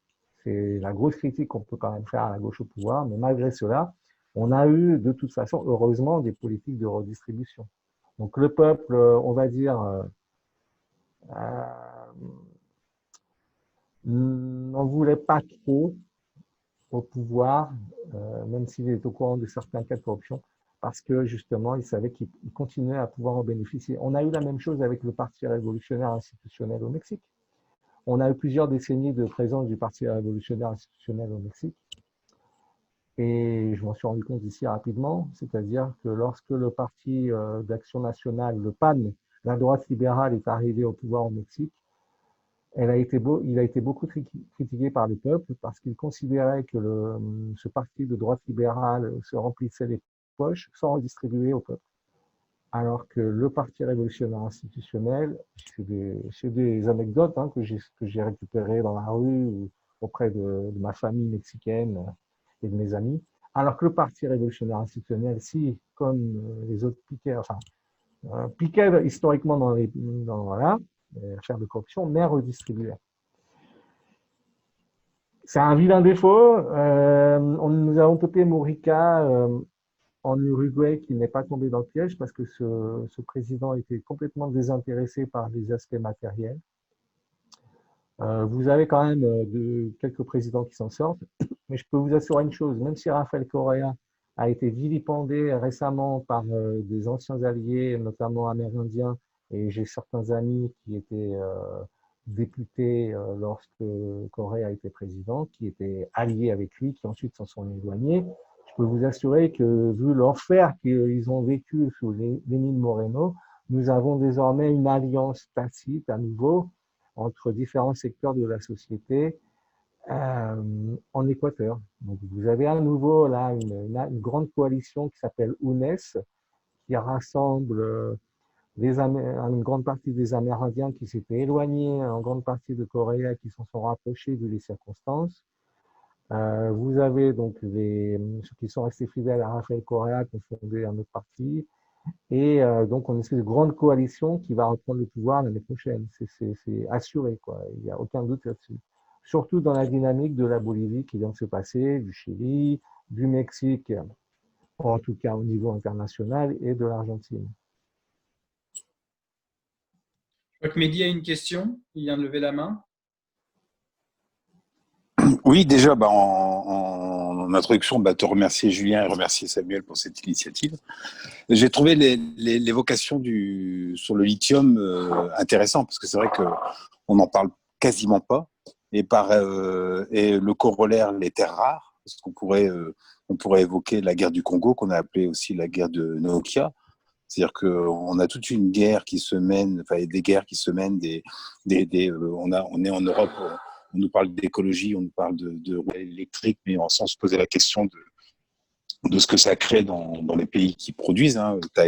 c'est la grosse critique qu'on peut quand même faire à la gauche au pouvoir, mais malgré cela, on a eu de toute façon, heureusement, des politiques de redistribution. Donc le peuple, on va dire, n'en voulait pas trop au pouvoir, même s'il est au courant de certains cas de corruption, parce que justement, il savait qu'il continuait à pouvoir en bénéficier. On a eu la même chose avec le Parti révolutionnaire institutionnel au Mexique. On a eu plusieurs décennies de présence du Parti révolutionnaire institutionnel au Mexique. Et je m'en suis rendu compte ici rapidement, c'est-à-dire que lorsque le Parti d'action nationale, le PAN, la droite libérale, est arrivé au pouvoir au Mexique, il a été beaucoup critiqué par le peuple parce qu'il considérait que ce parti de droite libérale se remplissait les poches sans redistribuer au peuple. Alors que le Parti révolutionnaire institutionnel, c'est des anecdotes que j'ai récupérées dans la rue ou auprès de ma famille mexicaine et de mes amis. Alors que le Parti révolutionnaire institutionnel, si, comme les autres piquait historiquement voilà, affaires de corruption, mais redistribuait. C'est un vilain défaut. Nous avons peuplé Morica en Uruguay qui n'est pas tombé dans le piège parce que ce président était complètement désintéressé par les aspects matériels. Vous avez quand même quelques présidents qui s'en sortent, mais je peux vous assurer une chose, même si Rafael Correa a été vilipendé récemment par des anciens alliés, notamment amérindiens, et j'ai certains amis qui étaient députés lorsque Correa était président, qui étaient alliés avec lui, qui ensuite s'en sont éloignés. Je peux vous assurer que, vu l'enfer qu'ils ont vécu sous Lénine Moreno, nous avons désormais une alliance tacite à nouveau entre différents secteurs de la société en Équateur. Donc, vous avez à nouveau là une grande coalition qui s'appelle UNES, qui rassemble une grande partie des Amérindiens qui s'étaient éloignés en grande partie de Corée, qui s'en sont rapprochés vu les circonstances. Vous avez donc ceux qui sont restés fidèles à Rafael Correa, qui ont fondé un autre parti, et donc on a une espèce de grande coalition qui va reprendre le pouvoir l'année prochaine. C'est assuré, quoi. Il n'y a aucun doute là-dessus. Surtout dans la dynamique de la Bolivie qui vient de se passer, du Chili, du Mexique, en tout cas au niveau international, et de l'Argentine. Je crois que Mehdi a une question. Il vient de lever la main. Oui, déjà, en introduction, te remercier Julien et remercier Samuel pour cette initiative. J'ai trouvé l'évocation sur le lithium intéressant parce que c'est vrai qu'on n'en parle quasiment pas. Et le corollaire, les terres rares, parce on pourrait évoquer la guerre du Congo, qu'on a appelée aussi la guerre de Nokia. C'est-à-dire qu'on a toute une guerre qui se mène, enfin des guerres qui se mènent, on est en Europe, on nous parle d'écologie, on nous parle de électrique, mais sans se poser la question de ce que ça crée dans les pays qui produisent. Hein. Tu as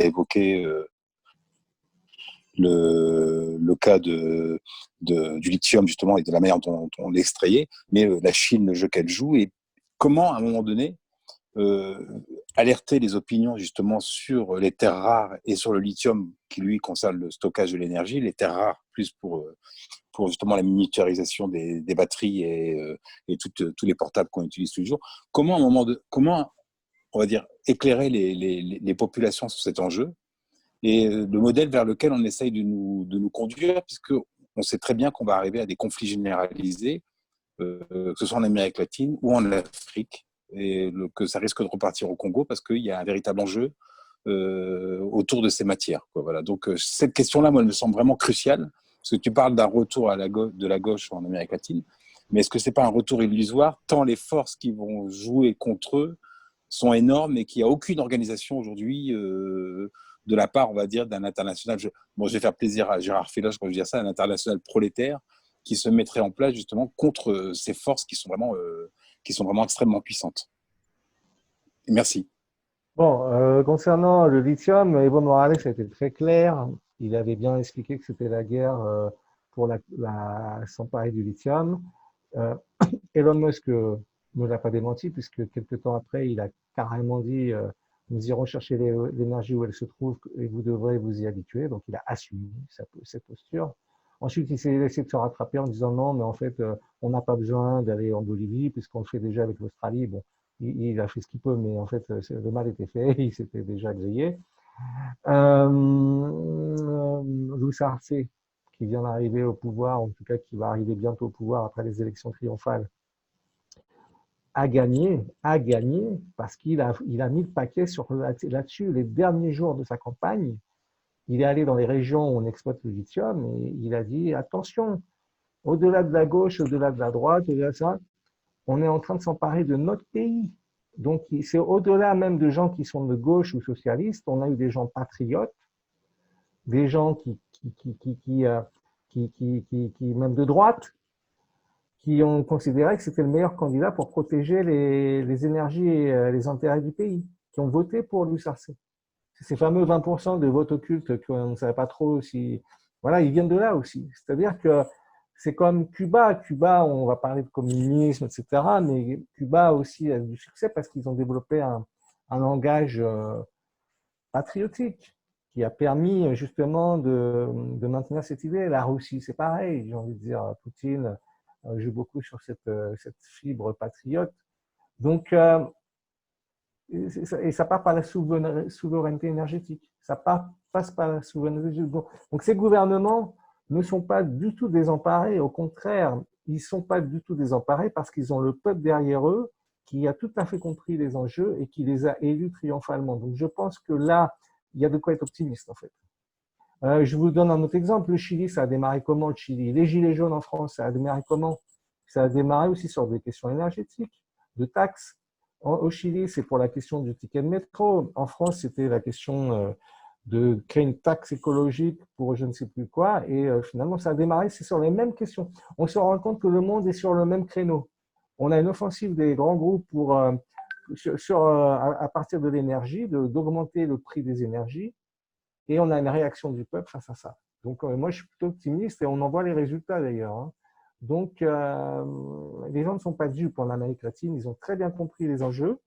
évoqué le cas du lithium, justement, et de la manière dont on l'extrayait, mais la Chine, le jeu qu'elle joue, et comment, à un moment donné, alerter les opinions justement sur les terres rares et sur le lithium qui lui concerne le stockage de l'énergie, les terres rares plus pour justement la miniaturisation des batteries et tous les portables qu'on utilise tous les jours. Comment on va dire éclairer les populations sur cet enjeu et le modèle vers lequel on essaye de nous conduire, puisque on sait très bien qu'on va arriver à des conflits généralisés, que ce soit en Amérique latine ou en Afrique, et que ça risque de repartir au Congo parce qu'il y a un véritable enjeu autour de ces matières. Quoi, voilà. Donc cette question-là, moi, elle me semble vraiment cruciale, parce que tu parles d'un retour de la gauche en Amérique latine, mais est-ce que c'est pas un retour illusoire, tant les forces qui vont jouer contre eux sont énormes et qu'il n'y a aucune organisation aujourd'hui de la part, on va dire, d'un international. Je vais faire plaisir à Gérard Féloche quand je dis ça, un international prolétaire qui se mettrait en place justement contre ces forces qui sont vraiment extrêmement puissantes. Merci. Bon, concernant le lithium, Evo Morales a été très clair. Il avait bien expliqué que c'était la guerre pour s'emparer du lithium. Elon Musk ne l'a pas démenti, puisque quelques temps après, il a carrément dit nous irons chercher l'énergie où elle se trouve et vous devrez vous y habituer. Donc, il a assumé cette posture. Ensuite, il s'est laissé de se rattraper en disant non, mais en fait, on n'a pas besoin d'aller en Bolivie, puisqu'on le fait déjà avec l'Australie. Bon, il a fait ce qu'il peut, mais en fait, le mal était fait, il s'était déjà grillé. Luis Arce, qui vient d'arriver au pouvoir, en tout cas qui va arriver bientôt au pouvoir après les élections triomphales, a gagné parce qu'il a mis le paquet là-dessus les derniers jours de sa campagne. Il est allé dans les régions où on exploite le lithium et il a dit attention, au-delà de la gauche, au-delà de la droite, au-delà de ça, on est en train de s'emparer de notre pays. Donc, c'est au-delà même de gens qui sont de gauche ou socialistes. On a eu des gens patriotes, des gens même de droite, qui ont considéré que c'était le meilleur candidat pour protéger les énergies et les intérêts du pays, qui ont voté pour Luis Arce. Ces fameux 20% de vote occulte qu'on ne savait pas trop si... Voilà, ils viennent de là aussi. C'est-à-dire que c'est comme Cuba. Cuba, on va parler de communisme, etc. Mais Cuba aussi a du succès parce qu'ils ont développé un langage patriotique qui a permis justement de maintenir cette idée. La Russie, c'est pareil. J'ai envie de dire, Poutine joue beaucoup sur cette fibre patriote. Donc, et ça part par la souveraineté énergétique. Ça passe par la souveraineté énergétique. Donc ces gouvernements ne sont pas du tout désemparés. Au contraire, ils ne sont pas du tout désemparés parce qu'ils ont le peuple derrière eux qui a tout à fait compris les enjeux et qui les a élus triomphalement. Donc je pense que là, il y a de quoi être optimiste en fait. Je vous donne un autre exemple. Le Chili, ça a démarré comment le Chili? Les Gilets jaunes en France, ça a démarré comment? Ça a démarré aussi sur des questions énergétiques, de taxes. Au Chili, c'est pour la question du ticket de métro. En France, c'était la question de créer une taxe écologique pour je ne sais plus quoi. Et finalement, ça a démarré, c'est sur les mêmes questions. On se rend compte que le monde est sur le même créneau. On a une offensive des grands groupes pour, à partir de l'énergie, d'augmenter le prix des énergies. Et on a une réaction du peuple face à ça. Donc, moi, je suis plutôt optimiste et on en voit les résultats d'ailleurs. Hein. Donc, les gens ne sont pas dupes en Amérique latine, ils ont très bien compris les enjeux.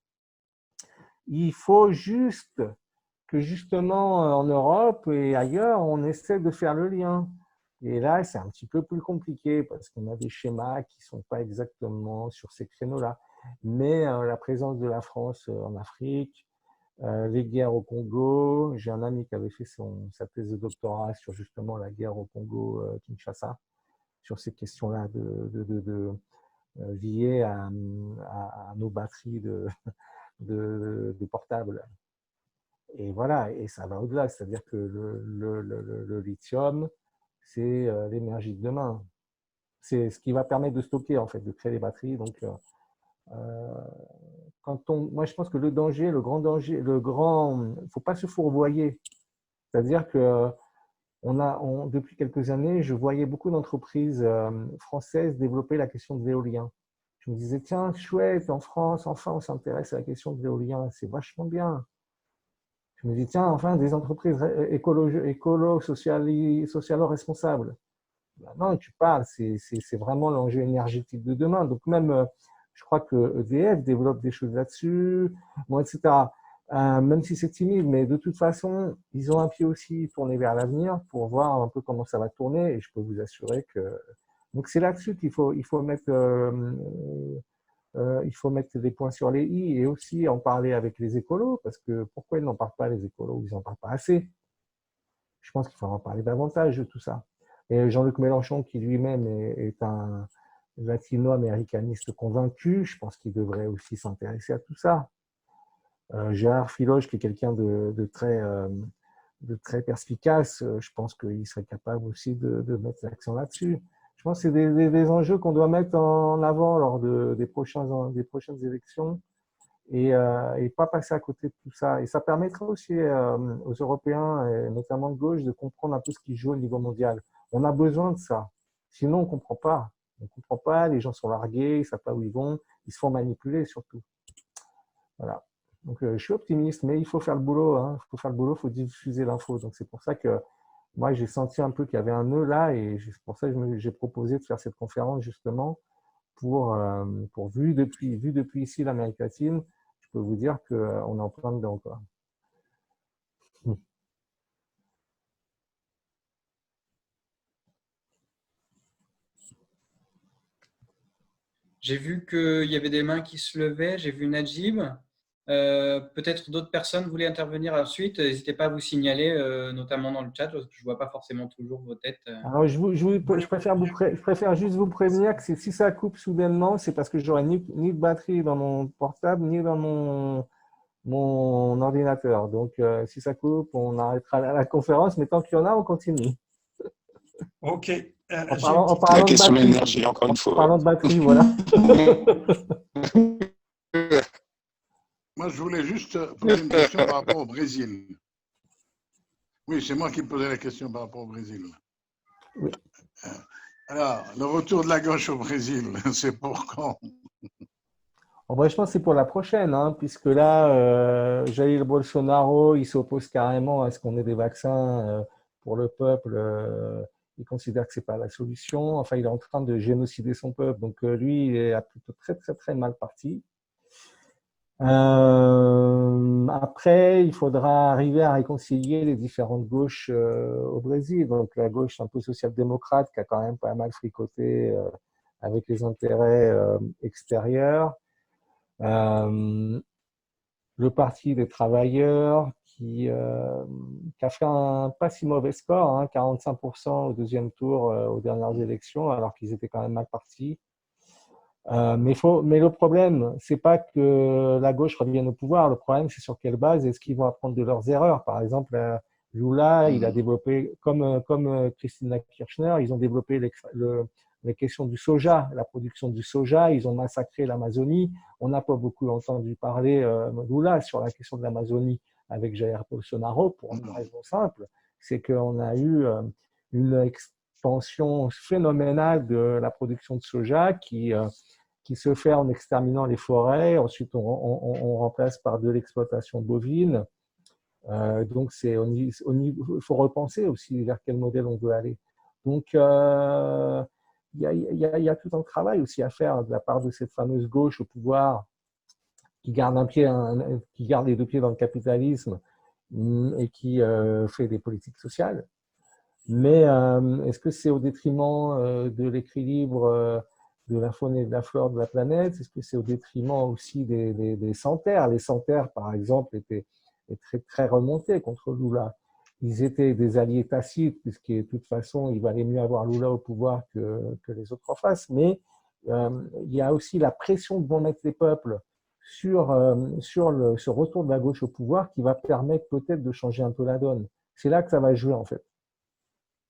Il faut juste que justement en Europe et ailleurs, on essaie de faire le lien. Et là, c'est un petit peu plus compliqué parce qu'on a des schémas qui ne sont pas exactement sur ces créneaux-là. Mais la présence de la France en Afrique, les guerres au Congo, j'ai un ami qui avait fait sa thèse de doctorat sur justement la guerre au Congo, Kinshasa, sur ces questions-là liées à nos batteries de portables. Et voilà, et ça va au-delà, c'est-à-dire que le lithium, c'est l'énergie de demain. C'est ce qui va permettre de stocker, en fait, de créer les batteries. Donc, moi, je pense que le danger, le grand danger, il ne faut pas se fourvoyer. C'est-à-dire que depuis quelques années, je voyais beaucoup d'entreprises françaises développer la question de l'éolien. Je me disais, tiens, chouette, en France, enfin, on s'intéresse à la question de l'éolien, c'est vachement bien. Je me dis, tiens, enfin, des entreprises socialement responsables. Non, tu parles, c'est vraiment l'enjeu énergétique de demain. Donc même, je crois que EDF développe des choses là-dessus, bon, etc. Même si c'est timide, mais de toute façon, ils ont un pied aussi tourné vers l'avenir pour voir un peu comment ça va tourner. Et je peux vous assurer que… Donc c'est là-dessus qu'il faut mettre… il faut mettre des points sur les i et aussi en parler avec les écolos, parce que pourquoi ils n'en parlent pas, les écolos? Ils n'en parlent pas assez. Je pense qu'il faut en parler davantage de tout ça. Et Jean-Luc Mélenchon, qui lui-même est un latino-américaniste convaincu, je pense qu'il devrait aussi s'intéresser à tout ça. Gérard Filoche, qui est quelqu'un de très perspicace, je pense qu'il serait capable aussi de mettre l'accent là-dessus. Je pense que c'est des enjeux qu'on doit mettre en avant lors des prochaines élections et pas passer à côté de tout ça. Et ça permettra aussi aux Européens, et notamment de gauche, de comprendre un peu ce qui joue au niveau mondial. On a besoin de ça. Sinon, on ne comprend pas. On ne comprend pas, les gens sont largués, ils ne savent pas où ils vont, ils se font manipuler surtout. Voilà. Donc, je suis optimiste, mais il faut faire le boulot. Hein. Il faut faire le boulot, il faut diffuser l'info. Donc, c'est pour ça que moi, j'ai senti un peu qu'il y avait un nœud là, et c'est pour ça que j'ai proposé de faire cette conférence justement pour vu depuis ici l'Amérique latine, je peux vous dire qu'on est en plein dedans, quoi. J'ai vu qu'il y avait des mains qui se levaient. J'ai vu Najib. Peut-être d'autres personnes voulaient intervenir ensuite. N'hésitez pas à vous signaler, notamment dans le chat, parce que je ne vois pas forcément toujours vos têtes. Alors, je préfère juste vous prévenir que si ça coupe soudainement, c'est parce que j'aurai ni de batterie dans mon portable, ni dans mon ordinateur. Donc, si ça coupe, on arrêtera la conférence, mais tant qu'il y en a, on continue. Ok. En parlant la question de de l'énergie, encore une fois. En parlant de batterie, voilà. Moi, je voulais juste poser une question par rapport au Brésil. Oui, c'est moi qui posais la question par rapport au Brésil. Oui. Alors, le retour de la gauche au Brésil, c'est pour quand? En vrai, je pense que c'est pour la prochaine, hein, puisque là, Jair Bolsonaro, il s'oppose carrément à ce qu'on ait des vaccins pour le peuple. Il considère que c'est pas la solution. Enfin, il est en train de génocider son peuple. Donc, lui, il est plutôt très, très, très mal parti. Après, il faudra arriver à réconcilier les différentes gauches au Brésil. Donc, la gauche un peu social-démocrate qui a quand même pas mal fricoté avec les intérêts extérieurs. Le Parti des travailleurs qui a fait un pas si mauvais score, hein, 45% au deuxième tour aux dernières élections, alors qu'ils étaient quand même mal partis. Mais le problème, c'est pas que la gauche revienne au pouvoir. Le problème, c'est sur quelle base est-ce qu'ils vont apprendre de leurs erreurs. Par exemple, Lula, il a développé, comme Christina Kirchner, ils ont développé les questions du soja, la production du soja. Ils ont massacré l'Amazonie. On n'a pas beaucoup entendu parler Lula sur la question de l'Amazonie avec Jair Bolsonaro pour une raison simple, c'est qu'on a eu une expansion phénoménale de la production de soja qui se fait en exterminant les forêts. Ensuite, on remplace par de l'exploitation bovine. Donc, il faut repenser aussi vers quel modèle on veut aller. Donc, il y a tout un travail aussi à faire de la part de cette fameuse gauche au pouvoir qui garde les deux pieds dans le capitalisme et qui fait des politiques sociales. Mais est-ce que c'est au détriment de l'équilibre de la faune et de la flore de la planète? Est-ce que c'est au détriment aussi des sans-terres? Les sans-terres, par exemple, étaient très, très remontés contre Lula. Ils étaient des alliés tacites, puisque de toute façon, il valait mieux avoir Lula au pouvoir que les autres en face. Mais il y a aussi la pression que vont mettre les peuples sur, ce retour de la gauche au pouvoir qui va permettre peut-être de changer un peu la donne. C'est là que ça va jouer en fait.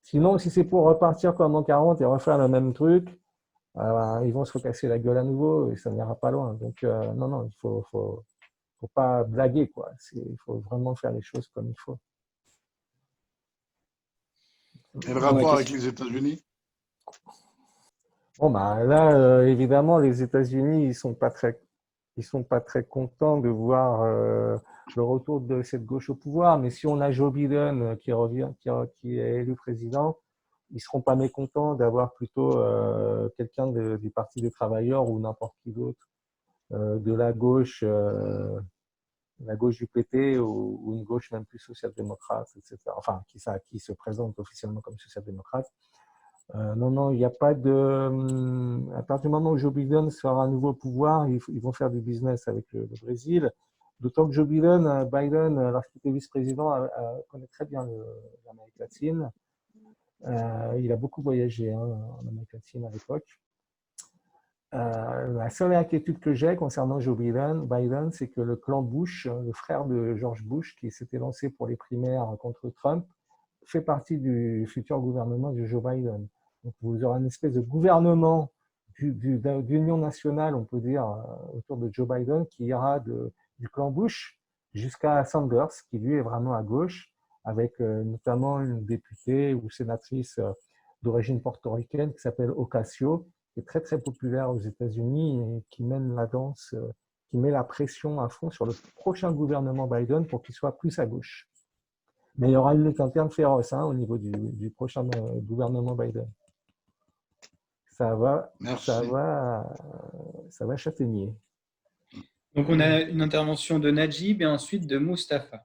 Sinon, si c'est pour repartir comme en 40 et refaire le même truc, ils vont se casser la gueule à nouveau et ça n'ira pas loin. Donc, non, non, il faut pas blaguer, quoi. Il faut vraiment faire les choses comme il faut. Et le rapport avec les États-Unis? Bon, bah, là, évidemment, les États-Unis, ils sont pas très contents de voir le retour de cette gauche au pouvoir. Mais si on a Joe Biden qui revient, qui est élu président, ils seront pas mécontents d'avoir plutôt quelqu'un du Parti des travailleurs ou n'importe qui d'autre de la gauche du PT ou une gauche même plus social-démocrate, etc. Enfin, qui se présente officiellement comme social-démocrate. Non, non, il n'y a pas de. À partir du moment où Joe Biden sera à nouveau au pouvoir, ils vont faire du business avec le Brésil. D'autant que Joe Biden, lorsqu'il était vice-président, connaît très bien l'Amérique latine. Il a beaucoup voyagé en Amérique latine à l'époque. La seule inquiétude que j'ai concernant Joe Biden, c'est que le clan Bush, le frère de George Bush, qui s'était lancé pour les primaires contre Trump, fait partie du futur gouvernement de Joe Biden. Donc vous aurez une espèce de gouvernement d'union nationale, on peut dire, autour de Joe Biden, qui ira du clan Bush jusqu'à Sanders, qui lui est vraiment à gauche, avec notamment une députée ou sénatrice d'origine portoricaine qui s'appelle Ocasio, qui est très très populaire aux États-Unis et qui mène la danse, qui met la pression à fond sur le prochain gouvernement Biden pour qu'il soit plus à gauche. Mais il y aura une lutte interne féroce au niveau du prochain gouvernement Biden. Ça va châtaigner. Donc, on a une intervention de Najib et ensuite de Mustapha.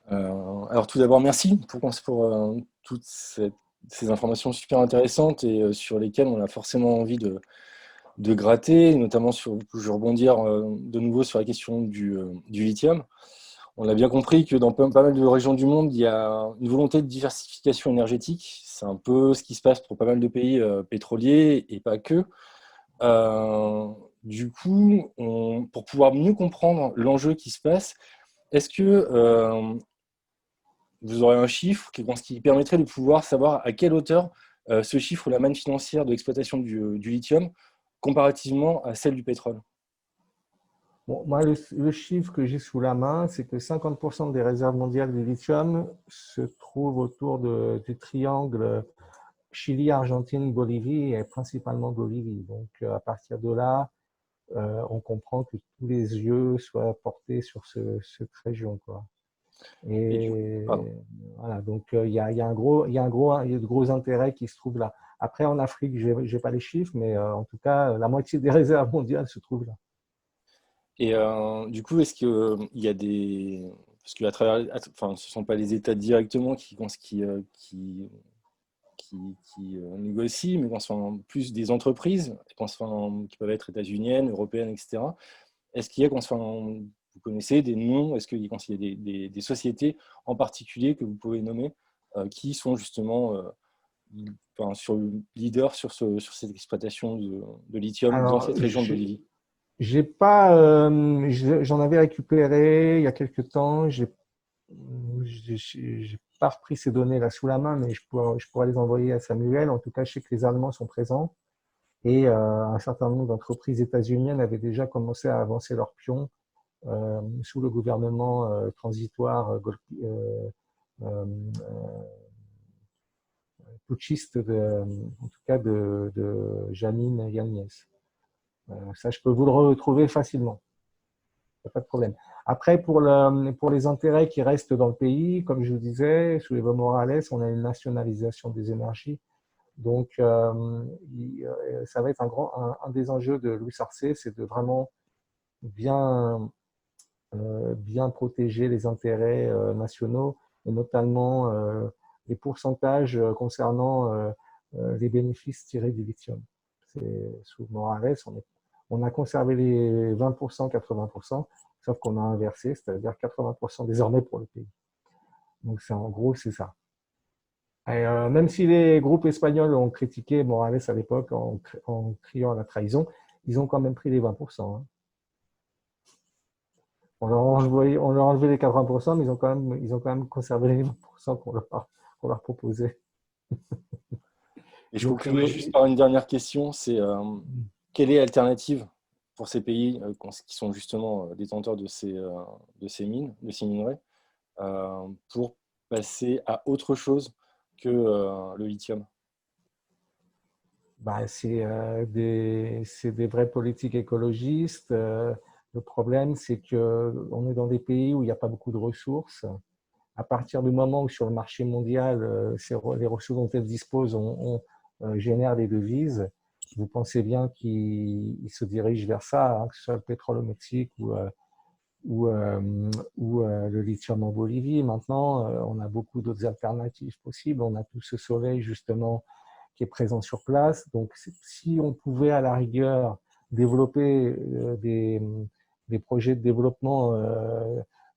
Alors, tout d'abord, merci pour toutes ces informations super intéressantes et sur lesquelles on a forcément envie de gratter, notamment je vais rebondir de nouveau sur la question du lithium. On a bien compris que dans pas mal de régions du monde, il y a une volonté de diversification énergétique. C'est un peu ce qui se passe pour pas mal de pays pétroliers et pas que. Du coup, pour pouvoir mieux comprendre l'enjeu qui se passe, est-ce que vous aurez un chiffre qui permettrait de pouvoir savoir à quelle hauteur se chiffre la manne financière de l'exploitation du lithium comparativement à celle du pétrole? Bon, moi, le chiffre que j'ai sous la main, c'est que 50% des réserves mondiales de lithium se trouvent autour du triangle Chili, Argentine, Bolivie et principalement Bolivie. Donc, à partir de là, on comprend que tous les yeux soient portés sur cette région, quoi. Et voilà, donc il y a de gros intérêts qui se trouvent là. Après, en Afrique, j'ai pas les chiffres, mais en tout cas, la moitié des réserves mondiales se trouvent là. Et du coup, est-ce qu'il y a des... Parce que ce ne sont pas les États directement qui négocient, mais plus des entreprises qui peuvent être états-uniennes, européennes, etc. Est-ce qu'il y a, vous connaissez des noms, est-ce qu'il y a des sociétés en particulier que vous pouvez nommer qui sont justement leaders sur cette exploitation de lithium dans cette région de Bolivie? J'ai pas, j'en avais récupéré il y a quelques temps. J'ai pas repris ces données là sous la main, mais je pourrais les envoyer à Samuel. En tout cas, je sais que les Allemands sont présents et un certain nombre d'entreprises états-uniennes avaient déjà commencé à avancer leurs pions sous le gouvernement transitoire putschiste, en tout cas de Janine Yanez. Ça, je peux vous le retrouver facilement. Il n'y a pas de problème. Après, pour les intérêts qui restent dans le pays, comme je vous disais, sous Evo Morales, on a une nationalisation des énergies. Donc, ça va être un des enjeux de Luis Arce, c'est de vraiment bien protéger les intérêts nationaux et notamment les pourcentages concernant les bénéfices tirés du lithium. Sous Morales, on a conservé les 20%, 80%, sauf qu'on a inversé, c'est-à-dire 80% désormais pour le pays. Donc, en gros, c'est ça. Même si les groupes espagnols ont critiqué Morales à l'époque en criant à la trahison, ils ont quand même pris les 20%. Hein. On leur a enlevé les 80%, mais ils ont quand même conservé les 20% qu'on leur proposait. Et je Donc, conclurai juste par une dernière question, c'est quelle est l'alternative pour ces pays qui sont justement détenteurs de ces mines, de ces minerais, pour passer à autre chose que le lithium? bah, c'est des vraies politiques écologistes. Le problème, c'est qu'on est dans des pays où il n'y a pas beaucoup de ressources. À partir du moment où sur le marché mondial, les ressources dont elles disposent génèrent des devises, vous pensez bien qu'ils se dirigent vers ça, hein, que ce soit le pétrole au Mexique ou le lithium en Bolivie. Maintenant, on a beaucoup d'autres alternatives possibles. On a tout ce soleil, justement, qui est présent sur place. Donc, si on pouvait, à la rigueur, développer des projets de développement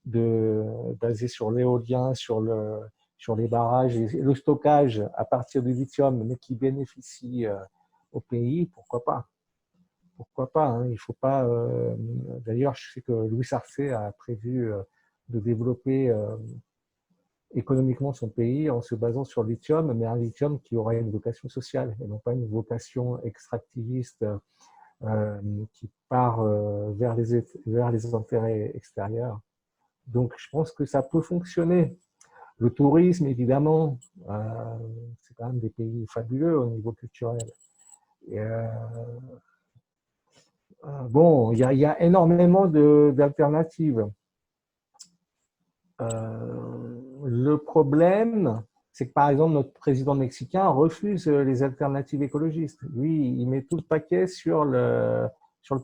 basés sur l'éolien, sur les barrages et le stockage à partir du lithium, mais qui bénéficie au pays, pourquoi pas? Pourquoi pas, hein, il faut pas. D'ailleurs, je sais que Louis Sarcé a prévu de développer économiquement son pays en se basant sur le lithium, mais un lithium qui aura une vocation sociale et non pas une vocation extractiviste qui part vers les intérêts extérieurs. Donc, je pense que ça peut fonctionner. Le tourisme, évidemment, c'est quand même des pays fabuleux au niveau culturel. Et, bon, il y a énormément d'alternatives. Le problème, c'est que par exemple, notre président mexicain refuse les alternatives écologistes. Lui, il met tout le paquet sur le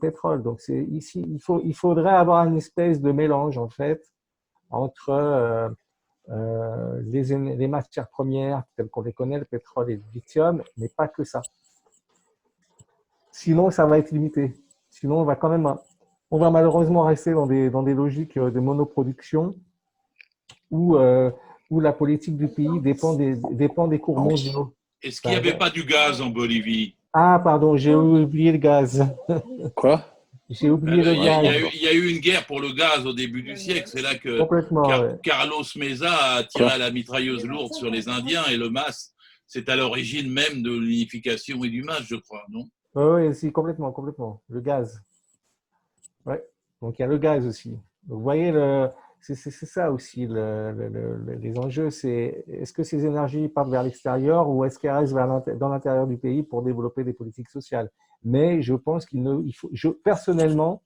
pétrole. Donc, ici, il faudrait avoir une espèce de mélange, en fait, entre les matières premières telles qu'on les connaît, le pétrole et le lithium, mais pas que ça. Sinon, ça va être limité. Sinon, on va malheureusement rester dans des logiques de monoproduction où la politique du pays dépend des cours mondiaux. Est-ce qu'il n'y avait pas du gaz en Bolivie? Ah, pardon, j'ai oublié le gaz. Quoi? J'ai oublié le Il y, gaz. il y a eu une guerre pour le gaz au début du siècle. C'est là que Complètement, ouais. Carlos Mesa a tiré à la mitrailleuse lourde sur les Indiens et le MAS, c'est à l'origine même de l'unification et du MAS, je crois, non? Oui, si, complètement, complètement. Le gaz. Ouais. Donc, il y a le gaz aussi. Donc, vous voyez, c'est ça aussi, les enjeux. C'est est-ce que ces énergies partent vers l'extérieur ou est-ce qu'elles restent dans l'intérieur du pays pour développer des politiques sociales? Mais je pense personnellement,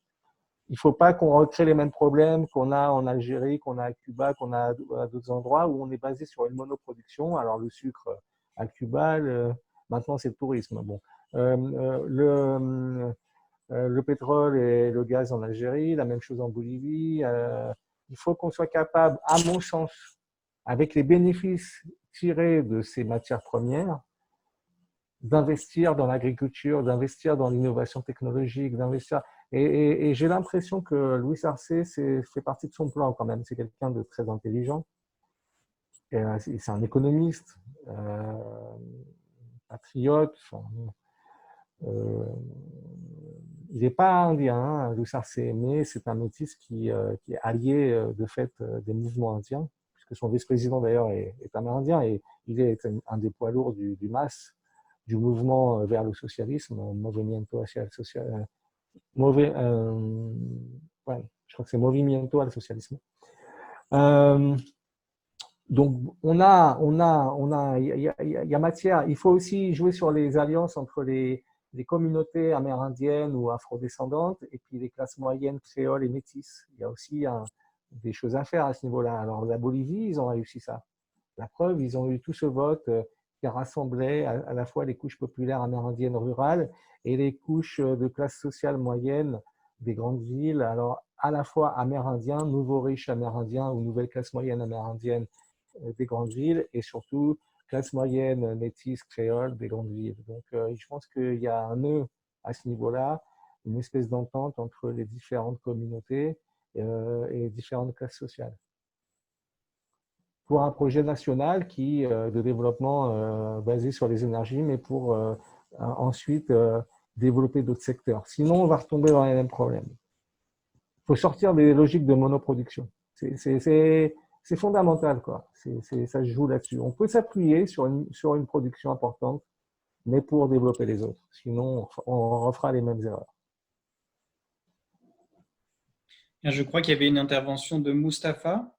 il ne faut pas qu'on recrée les mêmes problèmes qu'on a en Algérie, qu'on a à Cuba, qu'on a à d'autres endroits où on est basé sur une monoproduction. Alors, le sucre à Cuba, maintenant, c'est le tourisme. Bon. Le pétrole et le gaz en Algérie, la même chose en Bolivie. Il faut qu'on soit capable, à mon sens, avec les bénéfices tirés de ces matières premières, d'investir dans l'agriculture, d'investir dans l'innovation technologique, d'investir. Et j'ai l'impression que Louis Sarcé, fait partie de son plan quand même. C'est quelqu'un de très intelligent. C'est un économiste, patriote. Enfin, il n'est pas indien, hein, Louis Sarcé, mais c'est un métis qui est allié de fait des mouvements indiens, puisque son vice-président d'ailleurs est amérindien et il est un des poids lourds du MAS, du mouvement vers le socialisme, Movimiento hacia el Social, ouais, je crois que c'est Movimiento al Socialismo. Donc, il y a matière. Il faut aussi jouer sur les alliances entre les communautés amérindiennes ou afrodescendantes et puis les classes moyennes créoles et métisses. Il y a aussi des choses à faire à ce niveau-là. Alors, la Bolivie, ils ont réussi ça. La preuve, ils ont eu tout ce vote qui rassemblait à la fois les couches populaires amérindiennes rurales et les couches de classe sociale moyenne des grandes villes. Alors, à la fois amérindiens, nouveaux riches amérindiens ou nouvelle classe moyenne amérindienne des grandes villes et surtout classe moyenne métisse créole des grandes villes. Donc, je pense qu'il y a un nœud à ce niveau-là, une espèce d'entente entre les différentes communautés et différentes classes sociales. pour un projet national de développement basé sur les énergies, mais pour ensuite développer d'autres secteurs. Sinon, on va retomber dans les mêmes problèmes. Il faut sortir des logiques de monoproduction. C'est fondamental, quoi. Ça se joue là-dessus. On peut s'appuyer sur une production importante, mais pour développer les autres. Sinon, on refera les mêmes erreurs. Je crois qu'il y avait une intervention de Mustapha.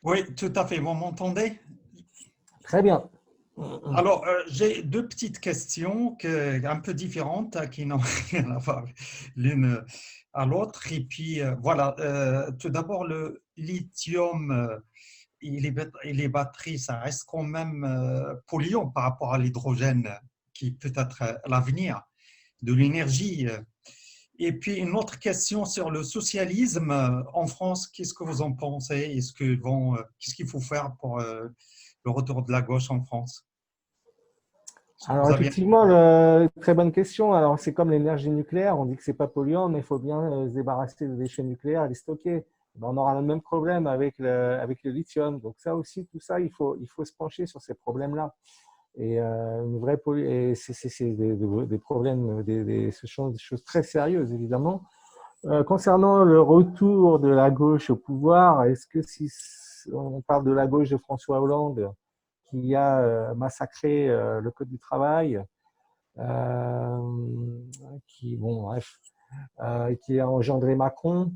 Oui, tout à fait. Vous m'entendez? Très bien. Alors, j'ai deux petites questions un peu différentes qui n'ont rien à voir l'une à l'autre. Et puis, voilà, tout d'abord, le lithium et les batteries, ça reste quand même polluant par rapport à l'hydrogène, qui peut être l'avenir de l'énergie. Et puis, une autre question sur le socialisme en France. Qu'est-ce que vous en pensez? Qu'est-ce qu'il faut faire pour le retour de la gauche en France? Alors effectivement, très bonne question. Alors c'est comme l'énergie nucléaire, on dit que c'est pas polluant, mais il faut bien se débarrasser des déchets nucléaires et les stocker. Ben, on aura le même problème avec le lithium. Donc ça aussi, tout ça, il faut se pencher sur ces problèmes-là. Et c'est des problèmes, des choses très sérieuses évidemment. Concernant le retour de la gauche au pouvoir, est-ce que si on parle de la gauche de François Hollande, qui a massacré le Code du travail, qui a engendré Macron.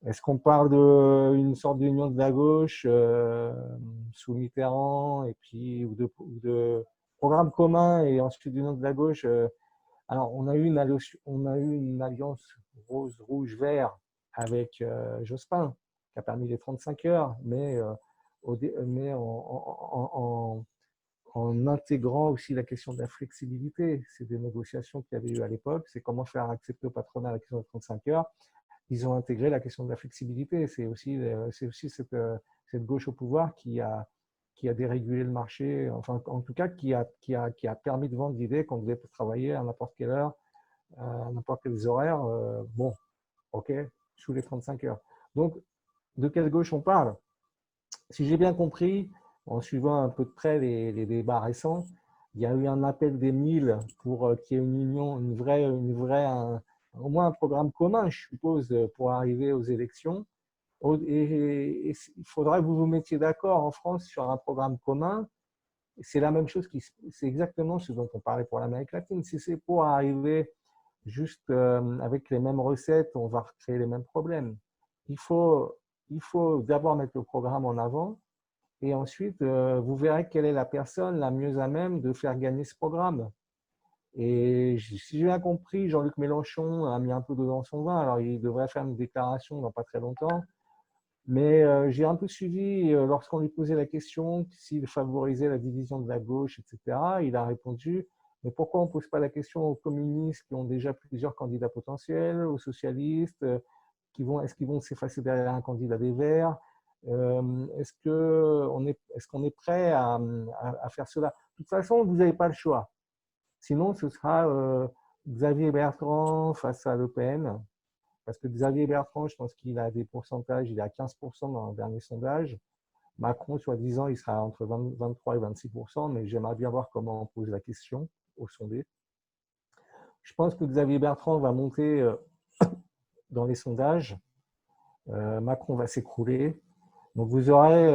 Est-ce qu'on parle d'une sorte d'union de la gauche sous Mitterrand et puis ou de programme commun et ensuite d'union de la gauche alors, on a eu une alliance rose-rouge-vert avec Jospin, qui a permis les 35 heures, mais en intégrant aussi la question de la flexibilité. C'est des négociations qu'il y avait eu à l'époque. C'est comment faire accepter au patronat la question de 35 heures. Ils ont intégré la question de la flexibilité. C'est aussi cette gauche au pouvoir qui a dérégulé le marché, enfin en tout cas qui a permis de vendre l'idée qu'on devait travailler à n'importe quelle heure, à n'importe quels horaires, bon, ok, sous les 35 heures. Donc, de quelle gauche on parle? Si j'ai bien compris, en suivant un peu de près les débats récents, il y a eu un appel des 1000 pour qu'il y ait une union, au moins un programme commun, je suppose, pour arriver aux élections. Et il faudra que vous vous mettiez d'accord en France sur un programme commun. C'est la même chose, c'est exactement ce dont on parlait pour l'Amérique latine. Si c'est pour arriver juste avec les mêmes recettes, on va recréer les mêmes problèmes. Il faut d'abord mettre le programme en avant et ensuite vous verrez quelle est la personne la mieux à même de faire gagner ce programme. Et si j'ai bien compris, Jean-Luc Mélenchon a mis un peu d'eau dans son vin. Alors il devrait faire une déclaration dans pas très longtemps. Mais j'ai un peu suivi lorsqu'on lui posait la question s'il favorisait la division de la gauche, etc. Il a répondu, mais pourquoi on ne pose pas la question aux communistes qui ont déjà plusieurs candidats potentiels, aux socialistes, est-ce qu'ils vont s'effacer derrière un candidat des Verts? Est-ce qu'on est prêt à faire cela? De toute façon, vous n'avez pas le choix. Sinon, ce sera Xavier Bertrand face à Le Pen. Parce que Xavier Bertrand, je pense qu'il a des pourcentages, il est à 15% dans le dernier sondage. Macron, soi-disant, il sera entre 23 et 26%, mais j'aimerais bien voir comment on pose la question au sondé. Je pense que Xavier Bertrand va monter dans les sondages. Macron va s'écrouler. Donc vous aurez,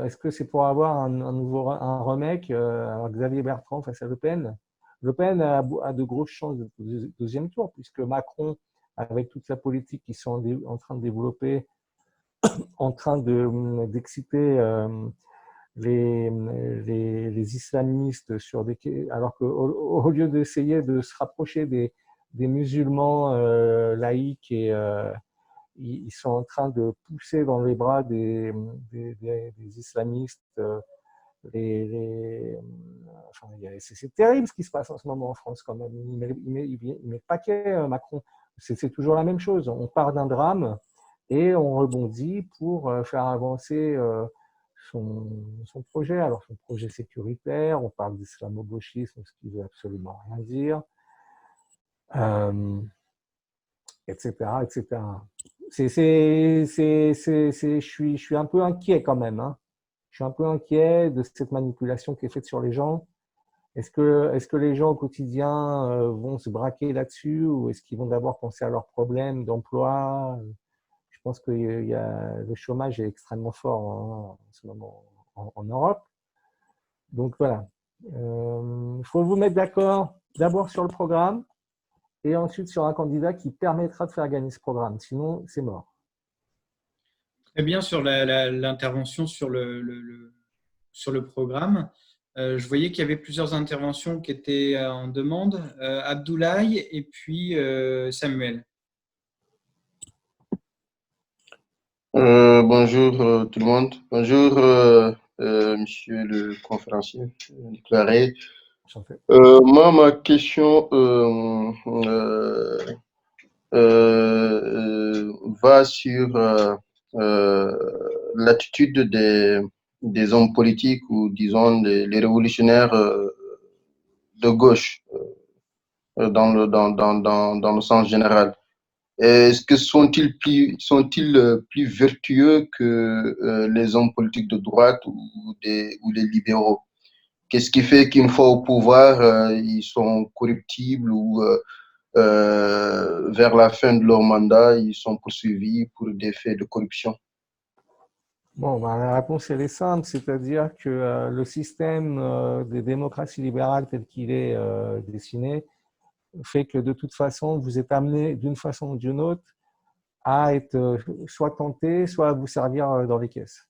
est-ce que c'est pour avoir un remake alors Xavier Bertrand face à Le Pen? Le Pen a de grosses chances de deuxième tour, puisque Macron, avec toute la politique qu'ils sont en train de développer, en train d'exciter les islamistes alors qu'au lieu d'essayer de se rapprocher des musulmans laïcs et ils sont en train de pousser dans les bras des islamistes. C'est terrible ce qui se passe en ce moment en France quand même. Il met le paquet, Macron. C'est toujours la même chose. On part d'un drame et on rebondit pour faire avancer son projet. Alors, son projet sécuritaire, on parle d'islamo-gauchisme, ce qui ne veut absolument rien dire, etc., etc. je suis un peu inquiet quand même, hein. Je suis un peu inquiet de cette manipulation qui est faite sur les gens. Est-ce que les gens au quotidien vont se braquer là-dessus ou est-ce qu'ils vont d'abord penser à leurs problèmes d'emploi? Je pense que le chômage est extrêmement fort, hein, en ce moment en Europe. Donc voilà, il faut vous mettre d'accord d'abord sur le programme et ensuite sur un candidat qui permettra de faire gagner ce programme. Sinon, c'est mort. Très bien sur l'intervention sur sur le programme. Je voyais qu'il y avait plusieurs interventions qui étaient en demande. Abdoulaye et puis Samuel. Bonjour tout le monde. Bonjour monsieur le conférencier déclaré. Moi, ma question va sur l'attitude des hommes politiques ou disons les révolutionnaires de gauche dans le sens général. Est-ce que sont-ils plus vertueux que les hommes politiques de droite ou les libéraux? Qu'est-ce qui fait qu'une fois au pouvoir, ils sont corruptibles ou vers la fin de leur mandat, ils sont poursuivis pour des faits de corruption? Bon, ben, la réponse elle est simple, c'est-à-dire que le système des démocraties libérales tel qu'il est dessiné fait que de toute façon, vous êtes amené d'une façon ou d'une autre à être soit tenté, soit à vous servir dans les caisses.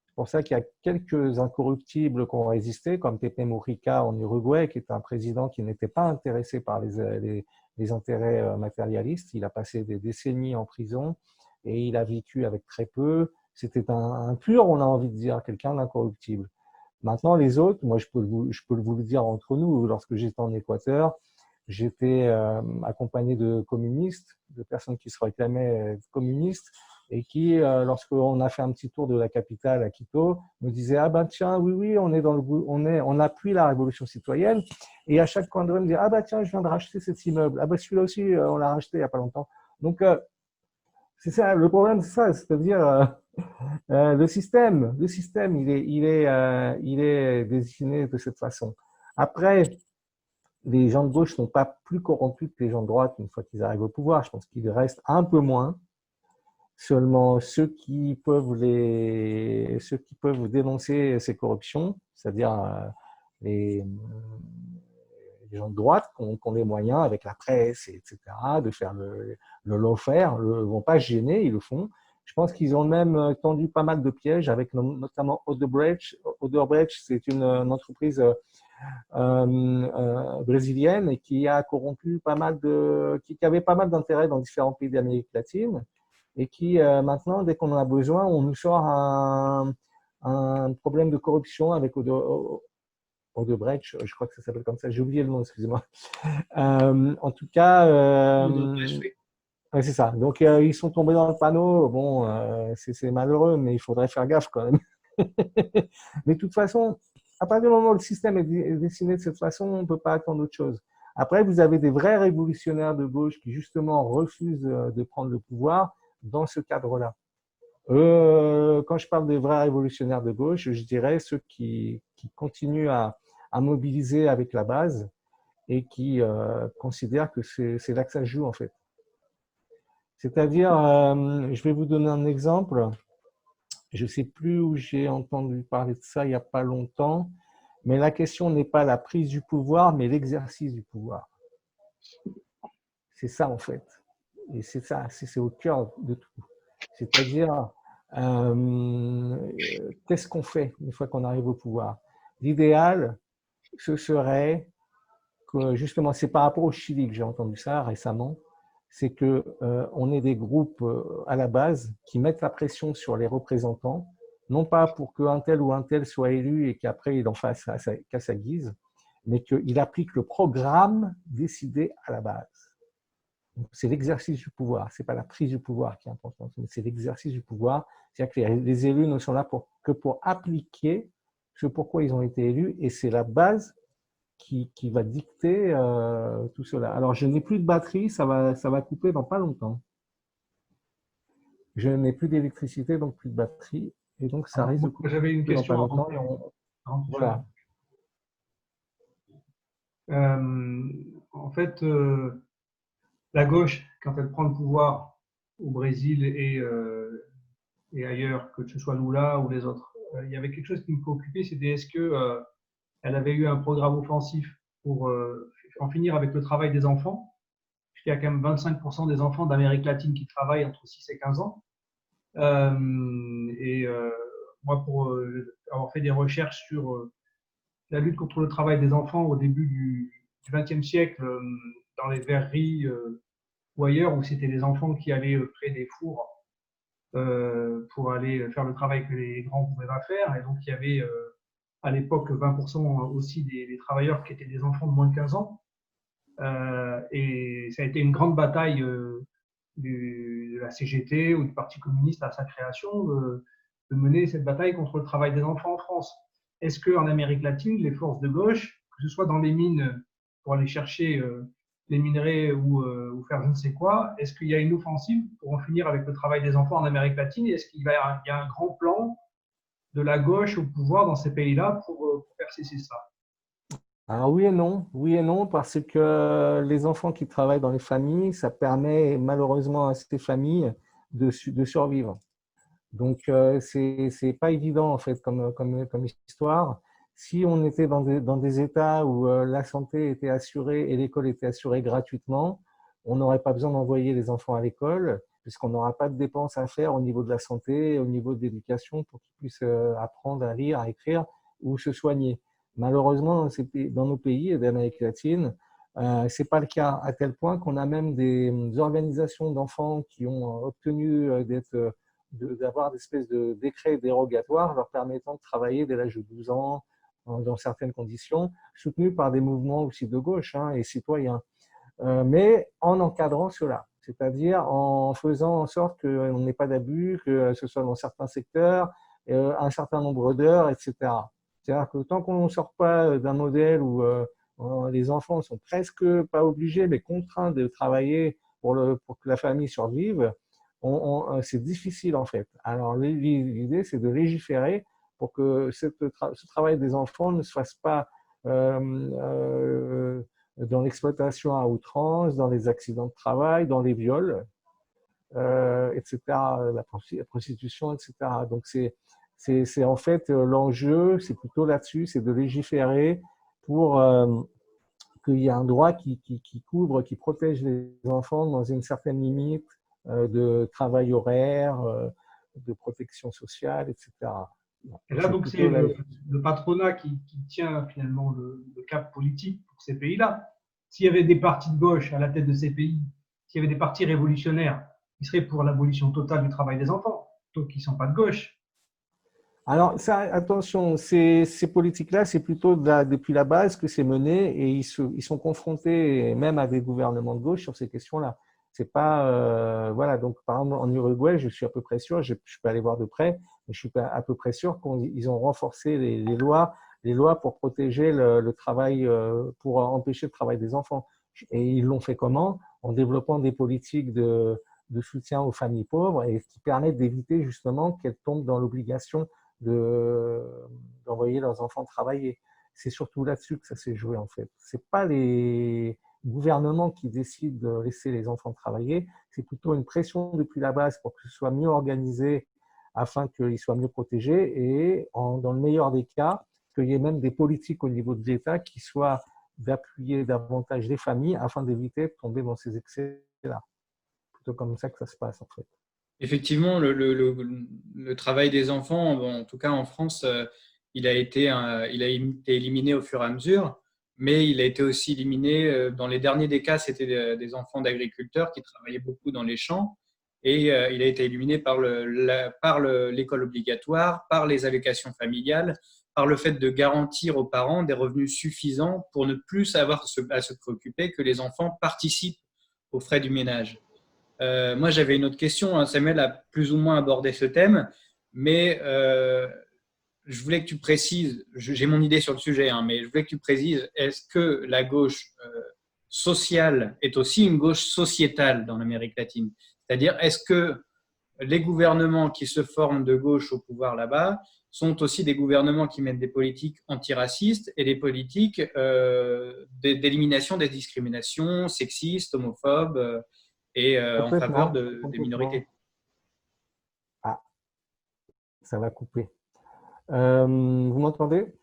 C'est pour ça qu'il y a quelques incorruptibles qui ont résisté, comme Pepe Mujica en Uruguay, qui est un président qui n'était pas intéressé par les intérêts matérialistes. Il a passé des décennies en prison et il a vécu avec très peu. C'était un pur, on a envie de dire, quelqu'un d'incorruptible. Maintenant, les autres, moi, je peux vous le dire entre nous, lorsque j'étais en Équateur, j'étais accompagné de communistes, de personnes qui se réclamaient communistes et qui, lorsqu'on a fait un petit tour de la capitale à Quito, me disaient « Ah ben tiens, oui, on appuie la révolution citoyenne. » Et à chaque coin de rue, on me disait « Ah ben tiens, je viens de racheter cet immeuble. Ah ben celui-là aussi, on l'a racheté il n'y a pas longtemps. » Donc, c'est ça, le problème, c'est ça, c'est-à-dire le système, il est dessiné de cette façon. Après, les gens de gauche ne sont pas plus corrompus que les gens de droite une fois qu'ils arrivent au pouvoir. Je pense qu'il reste un peu moins. Seulement ceux qui peuvent dénoncer ces corruptions, c'est-à-dire les gens de droite qui ont les moyens avec la presse, etc., de faire le lawfare, ne vont pas se gêner, ils le font. Je pense qu'ils ont même tendu pas mal de pièges avec notamment Odebrecht. Odebrecht, c'est une entreprise brésilienne et qui a corrompu pas mal qui avait pas mal d'intérêts dans différents pays d'Amérique latine et qui maintenant, dès qu'on en a besoin, on nous sort un problème de corruption avec Odebrecht, je crois que ça s'appelle comme ça, j'ai oublié le nom, excusez-moi. En tout cas, ouais, c'est ça. Donc, ils sont tombés dans le panneau. Bon, c'est malheureux, mais il faudrait faire gaffe quand même. Mais de toute façon, à partir du moment où le système est dessiné de cette façon, on ne peut pas attendre autre chose. Après, vous avez des vrais révolutionnaires de gauche qui, justement, refusent de prendre le pouvoir dans ce cadre-là. Quand je parle des vrais révolutionnaires de gauche, je dirais ceux qui continuent à mobiliser avec la base et qui considèrent que c'est là que ça se joue, en fait. C'est-à-dire, je vais vous donner un exemple. Je ne sais plus où j'ai entendu parler de ça il n'y a pas longtemps, mais la question n'est pas la prise du pouvoir, mais l'exercice du pouvoir. C'est ça, en fait. Et c'est ça, c'est au cœur de tout. C'est-à-dire, qu'est-ce qu'on fait une fois qu'on arrive au pouvoir? L'idéal, ce serait que, justement, c'est par rapport au Chili que j'ai entendu ça récemment, c'est qu'on ait des groupes à la base qui mettent la pression sur les représentants, non pas pour qu'un tel ou un tel soit élu et qu'après il en fasse qu'à sa guise, mais qu'il applique le programme décidé à la base. C'est l'exercice du pouvoir, ce n'est pas la prise du pouvoir qui est importante, mais c'est l'exercice du pouvoir. C'est-à-dire que les élus ne sont là que pour appliquer ce pourquoi ils ont été élus, et c'est la base qui va dicter tout cela. Alors, je n'ai plus de batterie, ça va couper dans pas longtemps. je n'ai plus d'électricité, donc plus de batterie, et donc ça Alors, risque de moi, j'avais une couper dans pas question longtemps. avant que tu Voilà. En fait, la gauche, quand elle prend le pouvoir au Brésil et ailleurs, que ce soit Lula ou les autres, il y avait quelque chose qui me préoccupait, c'était est-ce que elle avait eu un programme offensif pour en finir avec le travail des enfants, puisqu'il y a quand même 25% des enfants d'Amérique latine qui travaillent entre 6 et 15 ans. Moi, pour avoir fait des recherches sur la lutte contre le travail des enfants au début du XXe siècle, dans les verreries ou ailleurs, où c'était les enfants qui allaient près des fours pour aller faire le travail que les grands ne pouvaient pas faire. Et donc, il y avait à l'époque 20% aussi des travailleurs qui étaient des enfants de moins de 15 ans. Et ça a été une grande bataille de la CGT ou du Parti communiste à sa création de mener cette bataille contre le travail des enfants en France. Est-ce qu'en Amérique latine, les forces de gauche, que ce soit dans les mines pour aller chercher les minerais ou faire je ne sais quoi, est-ce qu'il y a une offensive pour en finir avec le travail des enfants en Amérique latine? Est-ce qu'il y a un grand plan de la gauche au pouvoir dans ces pays-là pour faire cesser ça? Alors oui et non, parce que les enfants qui travaillent dans les familles, ça permet malheureusement à ces familles de survivre. Donc c'est pas évident en fait comme histoire. Si on était dans des États où la santé était assurée et l'école était assurée gratuitement, on n'aurait pas besoin d'envoyer les enfants à l'école, puisqu'on n'aura pas de dépenses à faire au niveau de la santé, au niveau de l'éducation, pour qu'ils puissent apprendre à lire, à écrire ou se soigner. Malheureusement, dans nos pays d'Amérique latine, c'est pas le cas, à tel point qu'on a même des organisations d'enfants qui ont obtenu d'avoir des espèces de décrets dérogatoires leur permettant de travailler dès l'âge de 12 ans, dans certaines conditions, soutenus par des mouvements aussi de gauche et citoyens, mais en encadrant cela, c'est-à-dire en faisant en sorte qu'on n'ait pas d'abus, que ce soit dans certains secteurs, un certain nombre d'heures, etc. C'est-à-dire que tant qu'on ne sort pas d'un modèle où les enfants sont presque pas obligés, mais contraints de travailler pour que la famille survive, c'est difficile en fait. Alors l'idée, c'est de légiférer pour que ce travail des enfants ne se fasse pas dans l'exploitation à outrance, dans les accidents de travail, dans les viols, etc., la prostitution, etc. Donc c'est en fait l'enjeu, c'est plutôt là-dessus, c'est de légiférer pour qu'il y ait un droit qui couvre, qui protège les enfants dans une certaine limite de travail horaire, de protection sociale, etc. Et là, donc, c'est le patronat qui tient finalement le cap politique pour ces pays-là. S'il y avait des partis de gauche à la tête de ces pays, s'il y avait des partis révolutionnaires, ils seraient pour l'abolition totale du travail des enfants, donc ils ne sont pas de gauche. Alors, ça, attention, ces politiques-là, c'est plutôt depuis la base que c'est mené et ils sont confrontés même à des gouvernements de gauche sur ces questions-là. C'est pas, voilà, donc par exemple en Uruguay, je suis à peu près sûr, je peux aller voir de près, mais je suis à peu près sûr qu'ils ont renforcé les lois pour protéger le travail, pour empêcher le travail des enfants. Et ils l'ont fait comment? En développant des politiques de soutien aux familles pauvres et qui permettent d'éviter justement qu'elles tombent dans l'obligation d'envoyer leurs enfants travailler. C'est surtout là-dessus que ça s'est joué en fait. C'est pas les gouvernements qui décident de laisser les enfants travailler, c'est plutôt une pression depuis la base pour que ce soit mieux organisé afin qu'ils soient mieux protégés et dans le meilleur des cas, qu'il y ait même des politiques au niveau de l'État qui soient d'appuyer davantage les familles afin d'éviter de tomber dans ces excès-là. Plutôt comme ça que ça se passe en fait. Effectivement, le travail des enfants, en tout cas en France, il a été éliminé au fur et à mesure, mais il a été aussi éliminé, dans les derniers des cas, c'était des enfants d'agriculteurs qui travaillaient beaucoup dans les champs, et il a été éliminé par l'école obligatoire, par les allocations familiales, par le fait de garantir aux parents des revenus suffisants pour ne plus avoir à se préoccuper que les enfants participent aux frais du ménage. Moi, j'avais une autre question. Samuel a plus ou moins abordé ce thème, mais je voulais que tu précises, j'ai mon idée sur le sujet, mais je voulais que tu précises, est-ce que la gauche sociale est aussi une gauche sociétale dans l'Amérique latine? C'est-à-dire, est-ce que les gouvernements qui se forment de gauche au pouvoir là-bas sont aussi des gouvernements qui mènent des politiques antiracistes et des politiques d'élimination des discriminations sexistes, homophobes et en faveur des minorités. Ah, ça va couper. Vous m'entendez?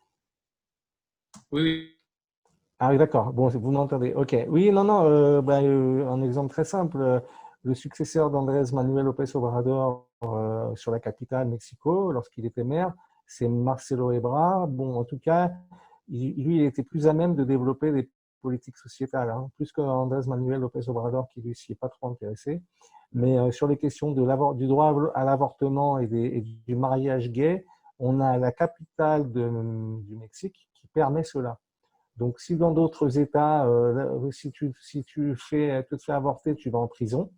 Oui. Ah oui, d'accord. Bon, vous m'entendez. OK. Oui, non, non. Un exemple très simple. Le successeur d'Andrés Manuel López Obrador sur la capitale, Mexico, lorsqu'il était maire, c'est Marcelo Ebrard. Bon, en tout cas, lui, il était plus à même de développer des politiques sociétales, hein, plus que Andrés Manuel López Obrador, qui lui s'y est pas trop intéressé. Mais sur les questions du droit à l'avortement et du mariage gay, on a la capitale du Mexique qui permet cela. Donc, si dans d'autres États, si tu te fais avorter, tu vas en prison.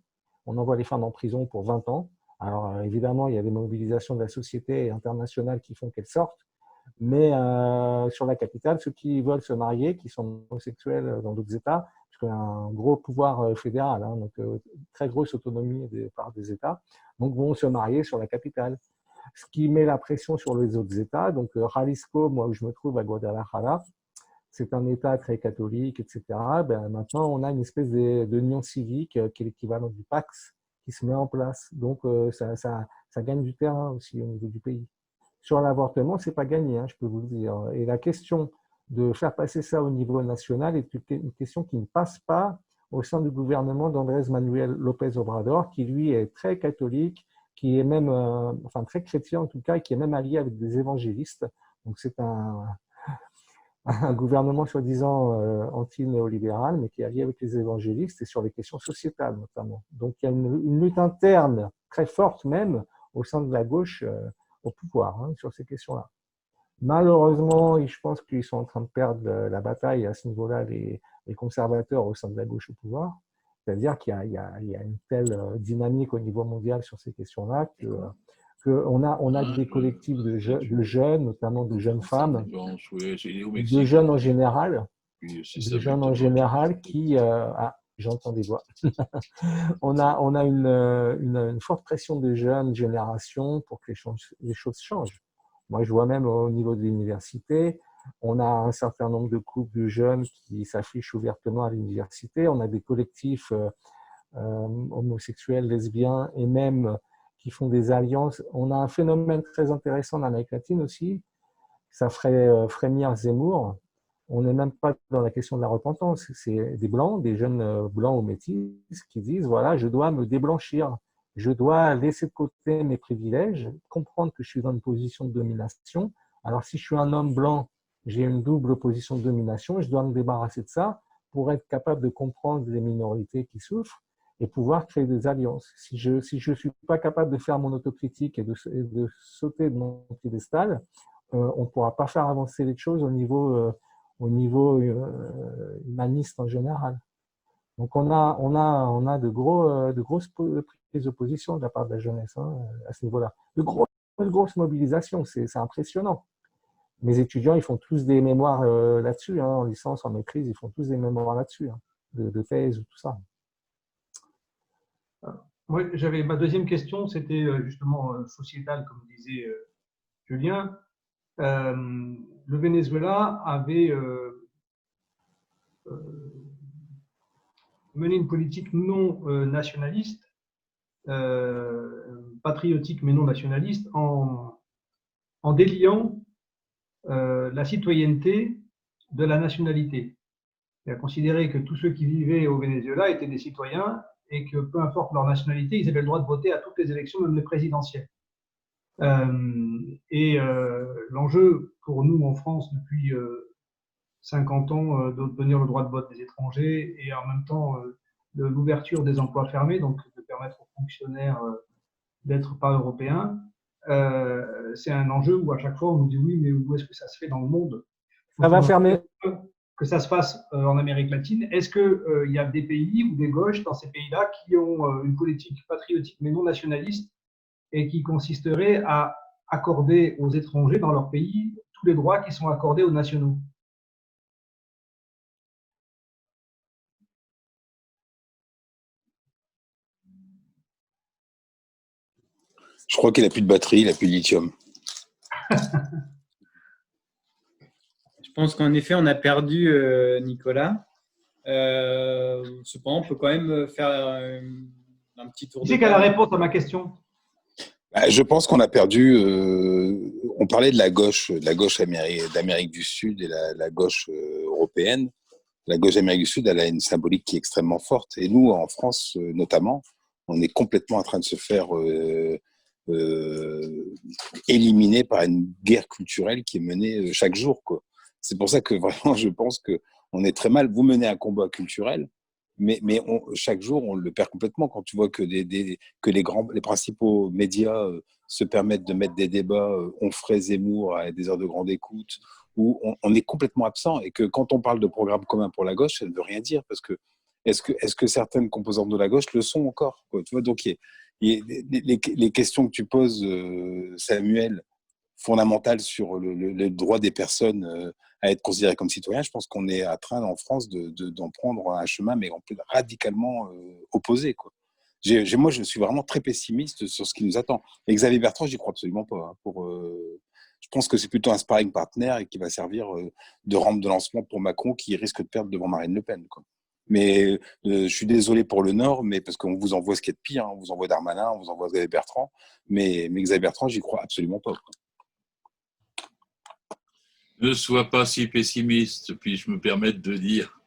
On envoie les femmes en prison pour 20 ans. Alors, évidemment, il y a des mobilisations de la société internationale qui font qu'elles sortent. Mais sur la capitale, ceux qui veulent se marier, qui sont homosexuels dans d'autres États, parce qu'il y a un gros pouvoir fédéral, hein, donc très grosse autonomie par des États, donc vont se marier sur la capitale. Ce qui met la pression sur les autres États. Donc, Jalisco, moi où je me trouve à Guadalajara, c'est un État très catholique, etc. Ben, maintenant, on a une espèce d'union civique qui est l'équivalent du Pax qui se met en place. Donc, ça gagne du terrain aussi au niveau du pays. Sur l'avortement, c'est pas gagné, hein, je peux vous le dire. Et la question de faire passer ça au niveau national est une question qui ne passe pas au sein du gouvernement d'Andrés Manuel López Obrador, qui lui est très catholique, qui est même, enfin très chrétien en tout cas, et qui est même allié avec des évangélistes. Donc c'est un gouvernement soi-disant anti-néolibéral, mais qui est allié avec les évangélistes et sur les questions sociétales notamment. Donc il y a une lutte interne très forte même au sein de la gauche au pouvoir hein, sur ces questions-là. Malheureusement, je pense qu'ils sont en train de perdre la bataille à ce niveau-là, les conservateurs au sein de la gauche au pouvoir. C'est-à-dire qu'il y a une telle dynamique au niveau mondial sur ces questions-là qu'on a des collectifs de jeunes, notamment de jeunes femmes, de jeunes en général, qui... j'entends des voix. On a une forte pression de jeunes générations pour que les choses changent. Moi, je vois même au niveau de l'université, on a un certain nombre de couples de jeunes qui s'affichent ouvertement à l'université. On a des collectifs homosexuels, lesbiens et même qui font des alliances. On a un phénomène très intéressant en Amérique latine aussi. Ça ferait frémir Zemmour. On n'est même pas dans la question de la repentance. C'est des blancs, des jeunes blancs ou métis qui disent, voilà, je dois me déblanchir. Je dois laisser de côté mes privilèges, comprendre que je suis dans une position de domination. Alors, si je suis un homme blanc, j'ai une double position de domination, je dois me débarrasser de ça pour être capable de comprendre les minorités qui souffrent et pouvoir créer des alliances. Si je suis pas capable de faire mon autocritique et de sauter de mon piédestal, on ne pourra pas faire avancer les choses au niveau humaniste en général. Donc on a de grosses prises de position de la part de la jeunesse hein, à ce niveau-là. De grosses mobilisations, c'est impressionnant. Mes étudiants, ils font tous des mémoires là-dessus, hein, en licence, en maîtrise, ils font tous des mémoires là-dessus, hein, de thèse, tout ça. Oui, j'avais ma deuxième question, c'était justement sociétale, comme disait Julien. Le Venezuela avait mené une politique non nationaliste, patriotique mais non nationaliste, en déliant la citoyenneté de la nationalité. Il a considéré que tous ceux qui vivaient au Venezuela étaient des citoyens et que peu importe leur nationalité, ils avaient le droit de voter à toutes les élections, même les présidentielles. L'enjeu pour nous en France depuis 50 ans d'obtenir le droit de vote des étrangers et en même temps l'ouverture des emplois fermés, donc de permettre aux fonctionnaires d'être pas européens, c'est un enjeu où à chaque fois on nous dit oui, mais où est-ce que ça se fait dans le monde? Ça va fermer. Que ça se fasse en Amérique latine. Est-ce qu'il y a des pays ou des gauches dans ces pays-là qui ont une politique patriotique mais non nationaliste et qui consisterait à accorder aux étrangers dans leur pays tous les droits qui sont accordés aux nationaux? Je crois qu'il n'a plus de batterie, il n'a plus de lithium. Je pense qu'en effet, on a perdu Nicolas. Cependant, on peut quand même faire un petit tour Qui de c'est qui a la table. réponse à ma question? Je pense qu'on a perdu. On parlait de la gauche d'Amérique du Sud et la gauche européenne. La gauche d'Amérique du Sud, elle a une symbolique qui est extrêmement forte. Et nous, en France, notamment, on est complètement en train de se faire éliminer par une guerre culturelle qui est menée chaque jour, quoi. C'est pour ça que vraiment, je pense que on est très mal. Vous menez un combat culturel, mais chaque jour, on le perd complètement quand tu vois que les principaux médias se permettent de mettre des débats Onfray-Zemmour à des heures de grande écoute, où on est complètement absent, et que quand on parle de programme commun pour la gauche, ça ne veut rien dire, parce que est-ce que certaines composantes de la gauche le sont encore, quoi, tu vois, donc les questions que tu poses, Samuel, fondamentales sur le droit des personnes à être considérées comme citoyens, je pense qu'on est en train en France d'en prendre un chemin, mais radicalement opposé, quoi. Moi, je suis vraiment très pessimiste sur ce qui nous attend. Et Xavier Bertrand, j'y crois absolument pas, hein, je pense que c'est plutôt un sparring partner et qui va servir de rampe de lancement pour Macron, qui risque de perdre devant Marine Le Pen, quoi. Mais je suis désolé pour le Nord, mais parce qu'on vous envoie ce qui est de pire, hein. On vous envoie Darmanin, on vous envoie Xavier Bertrand, mais Xavier Bertrand, j'y crois absolument pas, quoi. Ne sois pas si pessimiste, puis je me permets de dire,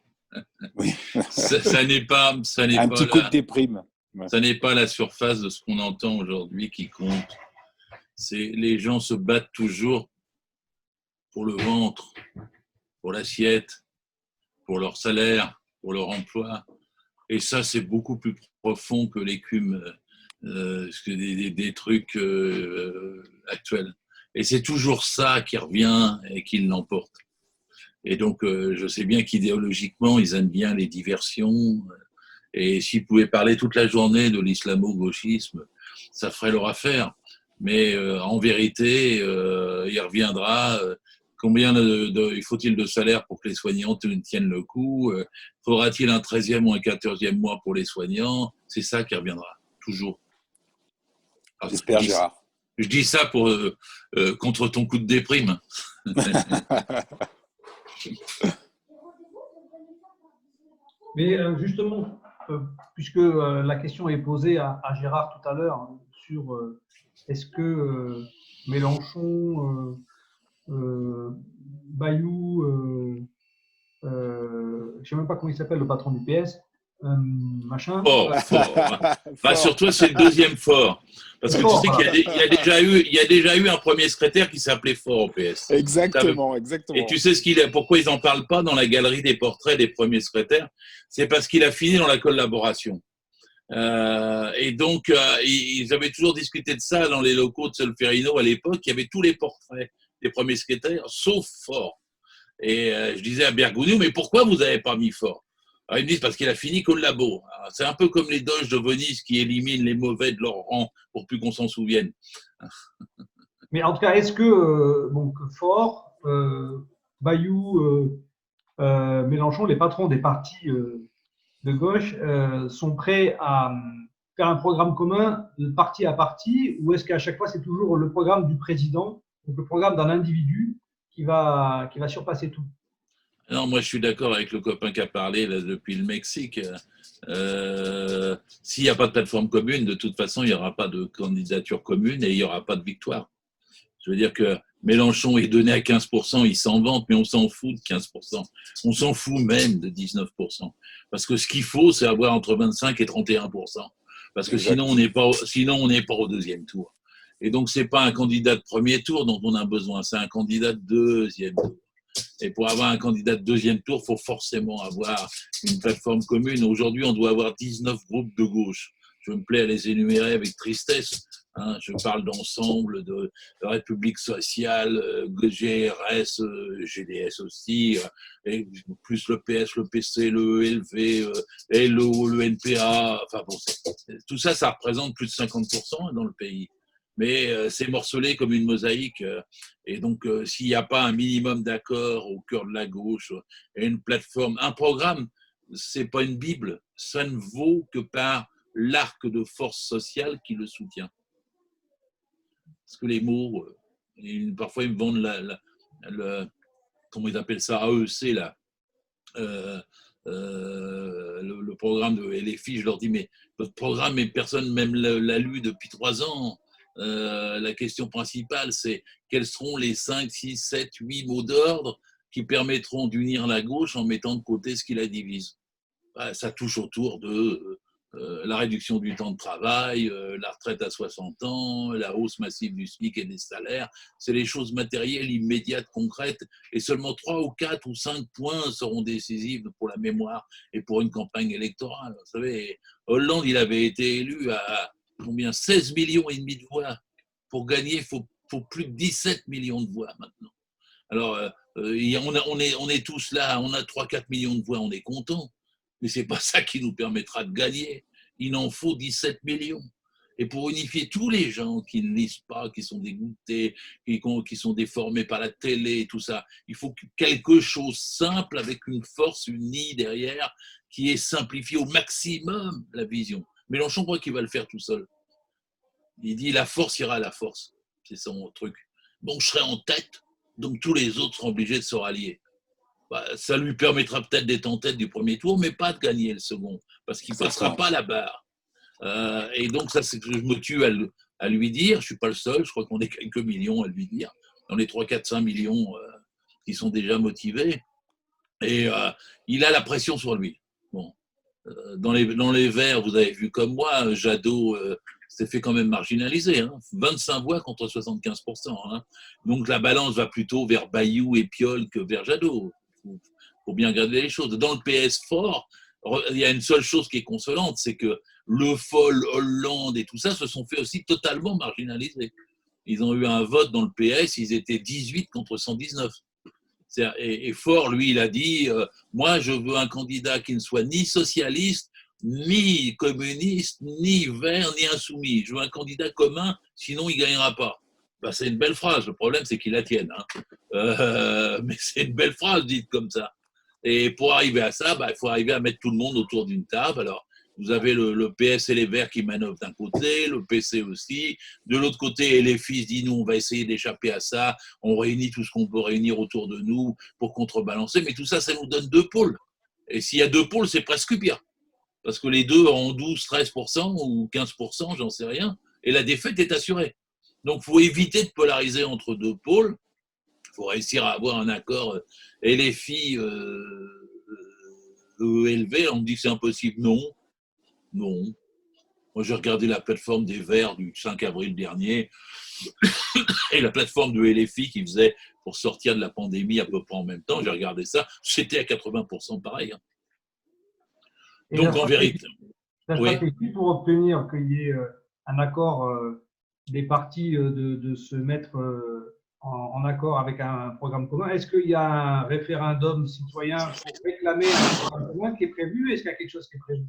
Oui. ça n'est pas Un petit coup de déprime. Ouais. Ça n'est pas la surface de ce qu'on entend aujourd'hui qui compte. Les gens se battent toujours pour le ventre, pour l'assiette, pour leur salaire, pour leur emploi. Et ça, c'est beaucoup plus profond que l'écume des trucs actuels. Et c'est toujours ça qui revient et qui l'emporte. Et donc, je sais bien qu'idéologiquement, ils aiment bien les diversions. Et s'ils pouvaient parler toute la journée de l'islamo-gauchisme, ça ferait leur affaire. Mais en vérité, il reviendra. Combien faut-il de salaire pour que les soignants tiennent le coup? Faudra-t-il un 13e ou un 14e mois pour les soignants? C'est ça qui reviendra, toujours. Alors, j'espère, Gérard. Je dis ça pour, contre ton coup de déprime. Mais justement, puisque la question est posée à Gérard tout à l'heure sur est-ce que Mélenchon, Bayou, je ne sais même pas comment il s'appelle, le patron du PS, machin. Fort. Bah, sur toi, c'est le deuxième fort. Parce que tu sais qu'il y a déjà eu un premier secrétaire qui s'appelait Fort au PS. Exactement. Et tu sais pourquoi ils n'en parlent pas dans la galerie des portraits des premiers secrétaires? C'est parce qu'il a fini dans la collaboration. Et donc, ils avaient toujours discuté de ça dans les locaux de Solferino à l'époque. Il y avait tous les portraits des premiers secrétaires, sauf Fort. Et je disais à Bergogneau, mais pourquoi vous n'avez pas mis Fort? Alors, ils me disent parce qu'il a fini collabo. C'est un peu comme les doges de Venise qui éliminent les mauvais de leur rang pour plus qu'on s'en souvienne. Mais en tout cas, est-ce que donc Fort, Bayou, Mélenchon, les patrons des partis de gauche, sont prêts à faire un programme commun de parti à parti, ou est-ce qu'à chaque fois c'est toujours le programme du président, donc le programme d'un individu qui va surpasser tout? Non, moi je suis d'accord avec le copain qui a parlé là, depuis le Mexique. S'il n'y a pas de plateforme commune, de toute façon, il n'y aura pas de candidature commune et il n'y aura pas de victoire. Je veux dire que Mélenchon est donné à 15%, il s'en vante, mais on s'en fout de 15%. On s'en fout même de 19%. Parce que ce qu'il faut, c'est avoir entre 25 et 31%. Parce que sinon, on n'est pas au deuxième tour. Et donc, ce n'est pas un candidat de premier tour dont on a besoin, c'est un candidat de deuxième tour. Et pour avoir un candidat de deuxième tour, il faut forcément avoir une plateforme commune. Aujourd'hui, on doit avoir 19 groupes de gauche. Je me plais à les énumérer avec tristesse. Je parle d'ensemble, de République sociale, GRS, GDS aussi, et plus le PS, le PC, le ELV, LO, le NPA. Enfin bon, tout ça, ça représente plus de 50% dans le pays. Mais c'est morcelé comme une mosaïque. Et donc, s'il n'y a pas un minimum d'accord au cœur de la gauche, et une plateforme, un programme, c'est pas une Bible. Ça ne vaut que par l'arc de force sociale qui le soutient. Parce que les mots, parfois ils me vendent comment ils appellent ça, AEC, là. Le programme de LFI, je leur dis, mais votre programme, mais personne même l'a lu depuis 3 ans. La question principale, c'est quels seront les 5, 6, 7, 8 mots d'ordre qui permettront d'unir la gauche en mettant de côté ce qui la divise. Ça touche autour de la réduction du temps de travail, la retraite à 60 ans, la hausse massive du SMIC et des salaires. C'est les choses matérielles, immédiates, concrètes. Et seulement 3 ou 4 ou 5 points seront décisifs pour la mémoire et pour une campagne électorale. Vous savez, Hollande, il avait été élu à combien 16,5 millions de voix. Pour gagner, il faut plus de 17 millions de voix maintenant. Alors, on est tous là, on a 3-4 millions de voix, on est contents. Mais ce n'est pas ça qui nous permettra de gagner. Il en faut 17 millions. Et pour unifier tous les gens qui ne lisent pas, qui sont dégoûtés, qui sont déformés par la télé et tout ça, il faut quelque chose simple avec une force unie derrière qui est simplifié au maximum la vision. Mélenchon croit qu'il va le faire tout seul. Il dit la force ira à la force. C'est son truc. Donc je serai en tête, donc tous les autres seront obligés de se rallier. Ça lui permettra peut-être d'être en tête du premier tour, mais pas de gagner le second, parce qu'il ne passera pas la barre. Et donc, ça, c'est que je me tue à lui dire, je ne suis pas le seul, je crois qu'on est quelques millions à lui dire, dans les 3, 4, 5 millions qui sont déjà motivés. Et il a la pression sur lui. Bon. Dans les Verts, vous avez vu comme moi, Jadot s'est fait quand même marginaliser. 25 voix contre 75%. Donc, la balance va plutôt vers Bayou et Piolle que vers Jadot. Il faut bien regarder les choses. Dans le PS fort, il y a une seule chose qui est consolante, c'est que Le Foll, Hollande et tout ça se sont fait aussi totalement marginaliser. Ils ont eu un vote dans le PS, ils étaient 18 contre 119. Et Faure, lui, il a dit moi, je veux un candidat qui ne soit ni socialiste, ni communiste, ni vert, ni insoumis. Je veux un candidat commun, sinon il ne gagnera pas. C'est une belle phrase. Le problème, c'est qu'il la tienne. Mais c'est une belle phrase dite comme ça. Et pour arriver à ça, il faut arriver à mettre tout le monde autour d'une table. Alors, vous avez le PS et les Verts qui manœuvrent d'un côté, le PC aussi. De l'autre côté, LFI se dit, nous, on va essayer d'échapper à ça. On réunit tout ce qu'on peut réunir autour de nous pour contrebalancer. Mais tout ça, ça nous donne 2 pôles. Et s'il y a 2 pôles, c'est presque pire. Parce que les deux ont 12, 13% ou 15%, j'en sais rien. Et la défaite est assurée. Donc, il faut éviter de polariser entre 2 pôles. Il faut réussir à avoir un accord. LFI, ELV, on me dit que c'est impossible. Non. Moi, j'ai regardé la plateforme des Verts du 5 avril dernier et la plateforme de LFI qui faisait pour sortir de la pandémie à peu près en même temps. J'ai regardé ça. C'était à 80% pareil. Donc, en vérité. La stratégie pour obtenir qu'il y ait un accord des partis de se mettre en accord avec un programme commun. Est-ce qu'il y a un référendum citoyen pour réclamer un programme commun qui est prévu? Est-ce qu'il y a quelque chose qui est prévu?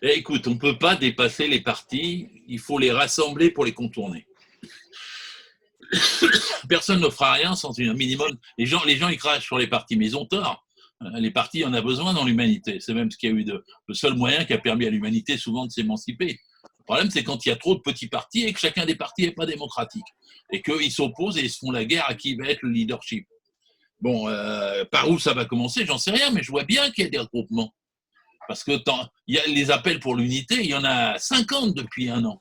Écoute, on ne peut pas dépasser les partis, il faut les rassembler pour les contourner. Personne ne fera rien sans un minimum. Les gens ils crachent sur les partis, mais ils ont tort. Les partis, on en a besoin dans l'humanité. C'est même ce qu'il y a eu le seul moyen qui a permis à l'humanité souvent de s'émanciper. Le problème, c'est quand il y a trop de petits partis et que chacun des partis n'est pas démocratique. Et qu'ils s'opposent et ils se font la guerre à qui va être le leadership. Bon, par où ça va commencer, j'en sais rien, mais je vois bien qu'il y a des regroupements. Parce que il y a les appels pour l'unité, il y en a 50 depuis 1 an.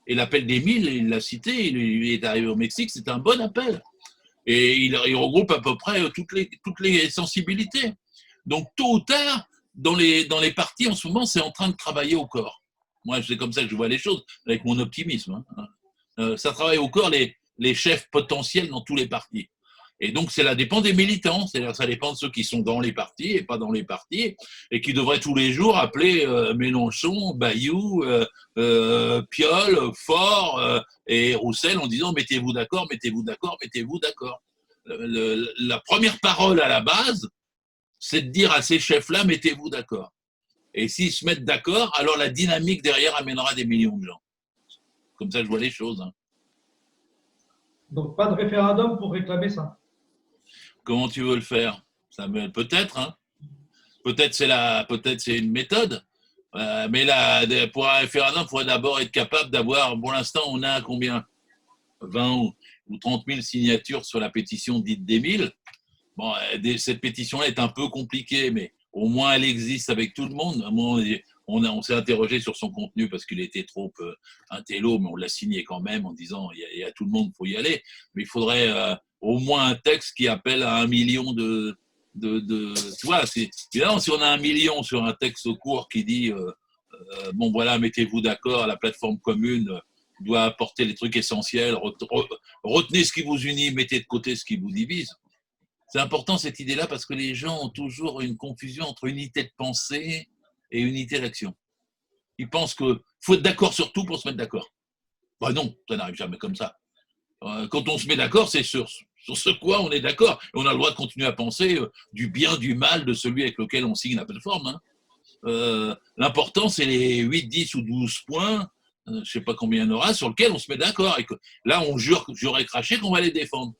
Et l'appel des 1000, il l'a cité, il est arrivé au Mexique, c'est un bon appel. Et il regroupe à peu près toutes les sensibilités. Donc, tôt ou tard, dans les partis, en ce moment, c'est en train de travailler au corps. Moi, c'est comme ça que je vois les choses, avec mon optimisme. Ça travaille au corps les chefs potentiels dans tous les partis. Et donc, cela dépend des militants, c'est-à-dire ça dépend de ceux qui sont dans les partis et pas dans les partis, et qui devraient tous les jours appeler Mélenchon, Bayou, Piolle, Faure et Roussel en disant « mettez-vous d'accord, mettez-vous d'accord, mettez-vous d'accord ». La première parole à la base, c'est de dire à ces chefs-là « mettez-vous d'accord ». Et s'ils se mettent d'accord, alors la dynamique derrière amènera des millions de gens. Comme ça, je vois les choses. Donc, pas de référendum pour réclamer ça? Comment tu veux le faire? Peut-être. Peut-être c'est une méthode. Mais là, pour un référendum, il faudrait d'abord être capable d'avoir, pour l'instant, on a combien? 20 ou 30 000 signatures sur la pétition dite des 1000. Bon, cette pétition-là est un peu compliquée, mais au moins elle existe avec tout le monde. On s'est interrogé sur son contenu parce qu'il était trop intello, mais on l'a signé quand même en disant il y a tout le monde, il faut y aller. Mais il faudrait au moins un texte qui appelle à 1 million de tu vois, évidemment, si on a 1 million sur un texte court qui dit bon voilà, mettez-vous d'accord, la plateforme commune doit apporter les trucs essentiels, retenez ce qui vous unit, mettez de côté ce qui vous divise. C'est important cette idée-là parce que les gens ont toujours une confusion entre unité de pensée et unité d'action. Ils pensent qu'il faut être d'accord sur tout pour se mettre d'accord. Ben non, ça n'arrive jamais comme ça. Quand on se met d'accord, c'est sur ce quoi on est d'accord. Et on a le droit de continuer à penser du bien, du mal de celui avec lequel on signe la plateforme. Hein. L'important, c'est les 8, 10 ou 12 points, je ne sais pas combien il y en aura, sur lesquels on se met d'accord. Et que là, on jure et craché qu'on va les défendre.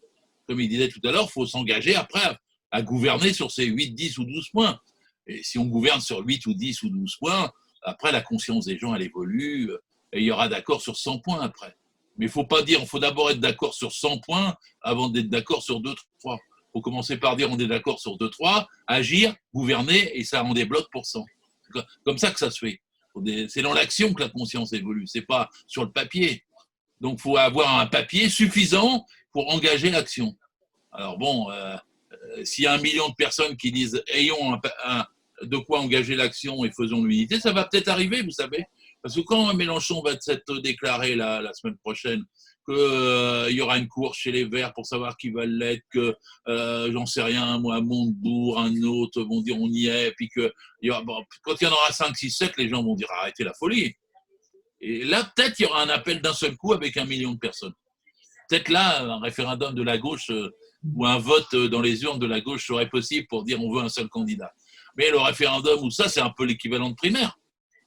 Comme il disait tout à l'heure, il faut s'engager après à gouverner sur ces 8, 10 ou 12 points. Et si on gouverne sur 8 ou 10 ou 12 points, après, la conscience des gens, elle évolue, et il y aura d'accord sur 100 points après. Mais il ne faut pas dire, il faut d'abord être d'accord sur 100 points avant d'être d'accord sur 2, 3. Il faut commencer par dire on est d'accord sur 2, 3, agir, gouverner, et ça en débloque pour 100. C'est comme ça que ça se fait. C'est dans l'action que la conscience évolue, ce n'est pas sur le papier. Donc, il faut avoir un papier suffisant pour engager l'action. Alors bon, s'il y a 1 million de personnes qui disent « ayons de quoi engager l'action et faisons l'unité », ça va peut-être arriver, vous savez. Parce que quand Mélenchon va s'être déclaré la semaine prochaine qu'il y aura une course chez les Verts pour savoir qui va l'être, que j'en sais rien, moi, Montebourg, un autre vont dire on y est, puis que quand il y en aura 5, 6, 7, les gens vont dire arrêtez la folie. Et là, peut-être, il y aura un appel d'un seul coup avec 1 million de personnes. Peut-être là, un référendum de la gauche ou un vote dans les urnes de la gauche serait possible pour dire on veut un seul candidat. Mais le référendum ou ça, c'est un peu l'équivalent de primaire.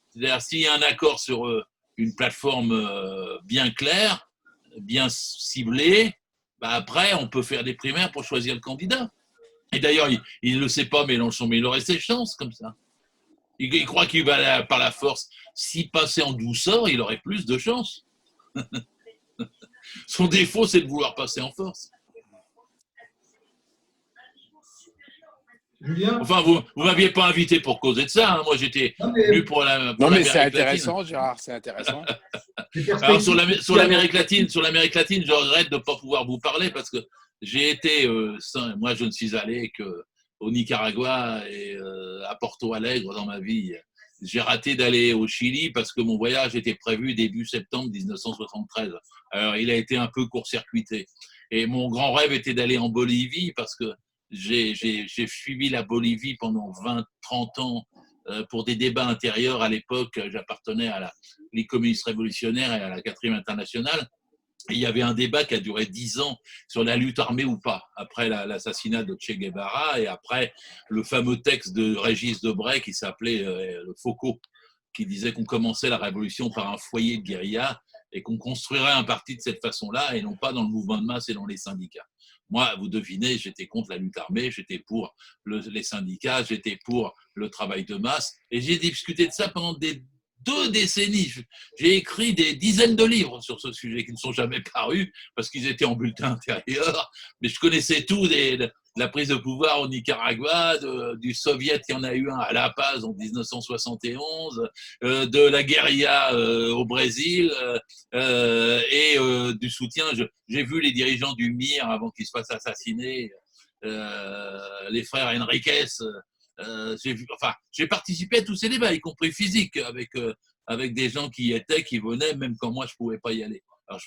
C'est-à-dire, s'il y a un accord sur une plateforme bien claire, bien ciblée, bah après, on peut faire des primaires pour choisir le candidat. Et d'ailleurs, il ne le sait pas, Mélenchon, mais il aurait ses chances comme ça. Il croit qu'il va par la force. S'il passait en douceur, il aurait plus de chances. Son défaut, c'est de vouloir passer en force. Julien ? Enfin, vous ne m'aviez pas invité pour causer de ça. Hein. Moi, j'étais venu pour la. Non, mais c'est intéressant, Gérard, c'est intéressant. Alors, sur l'Amérique latine, je regrette de ne pas pouvoir vous parler parce que j'ai été. Moi, je ne suis allé qu'au Nicaragua et à Porto Alegre dans ma vie. J'ai raté d'aller au Chili parce que mon voyage était prévu début septembre 1973. Alors, il a été un peu court-circuité. Et mon grand rêve était d'aller en Bolivie parce que j'ai suivi la Bolivie pendant 20-30 ans pour des débats intérieurs. À l'époque, j'appartenais à les communistes révolutionnaires et à la 4e internationale. Et il y avait un débat qui a duré 10 ans sur la lutte armée ou pas, après l'assassinat de Che Guevara et après le fameux texte de Régis Debray qui s'appelait le Faucon, qui disait qu'on commençait la révolution par un foyer de guérilla et qu'on construirait un parti de cette façon-là et non pas dans le mouvement de masse et dans les syndicats. Moi, vous devinez, j'étais contre la lutte armée, j'étais pour les syndicats, j'étais pour le travail de masse et j'ai discuté de ça pendant 2 décennies. J'ai écrit des dizaines de livres sur ce sujet qui ne sont jamais parus parce qu'ils étaient en bulletin intérieur, mais je connaissais tout de la prise de pouvoir au Nicaragua, du Soviet, il y en a eu un à La Paz en 1971, de la guérilla au Brésil et du soutien. J'ai vu les dirigeants du MIR avant qu'ils se fassent assassiner, les frères Enriquez. J'ai participé à tous ces débats, y compris physiques, avec des gens qui venaient, même quand moi je ne pouvais pas y aller. Alors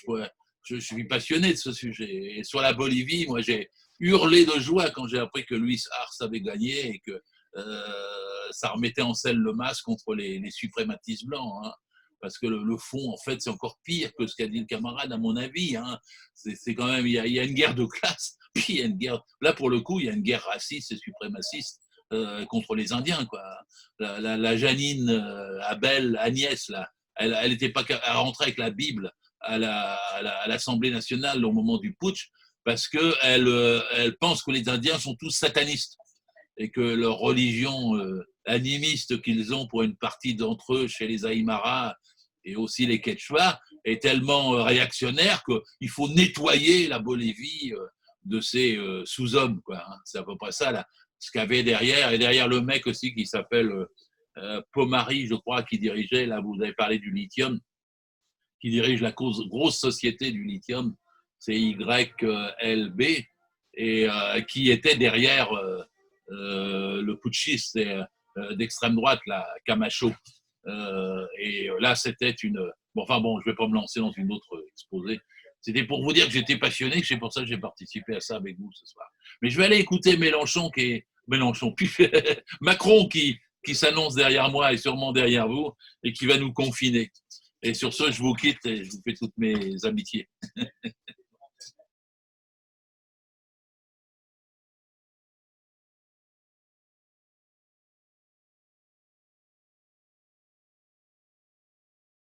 je suis passionné de ce sujet. Et sur la Bolivie, moi j'ai hurlé de joie quand j'ai appris que Luis Arce avait gagné et que ça remettait en selle le MAS contre les suprématistes blancs. Hein. Parce que le fond, en fait, c'est encore pire que ce qu'a dit le camarade, à mon avis. Hein. C'est quand même, il y a une guerre de classe, puis il y a une guerre. Là, pour le coup, il y a une guerre raciste et suprémaciste. Contre les Indiens, quoi. La Janine Abel, Agnès, là, elle était pas à rentrer avec la Bible à l'Assemblée nationale au moment du putsch parce qu'elle pense que les Indiens sont tous satanistes et que leur religion animiste qu'ils ont pour une partie d'entre eux chez les Aymara et aussi les Quechua est tellement réactionnaire qu'il faut nettoyer la Bolivie de ces sous-hommes, quoi. Hein. C'est à peu près ça, là, ce qu'il y avait derrière. Et derrière le mec aussi qui s'appelle Pomari, je crois, qui dirigeait, là, vous avez parlé du lithium, qui dirige la grosse société du lithium, c'est YLB, et qui était derrière le putschiste d'extrême droite, là, Camacho. Et là, c'était une... Bon, enfin bon, je ne vais pas me lancer dans une autre exposé. C'était pour vous dire que j'étais passionné, que c'est pour ça que j'ai participé à ça avec vous ce soir. Mais je vais aller écouter Macron qui s'annonce derrière moi et sûrement derrière vous et qui va nous confiner. Et sur ce, je vous quitte et je vous fais toutes mes amitiés.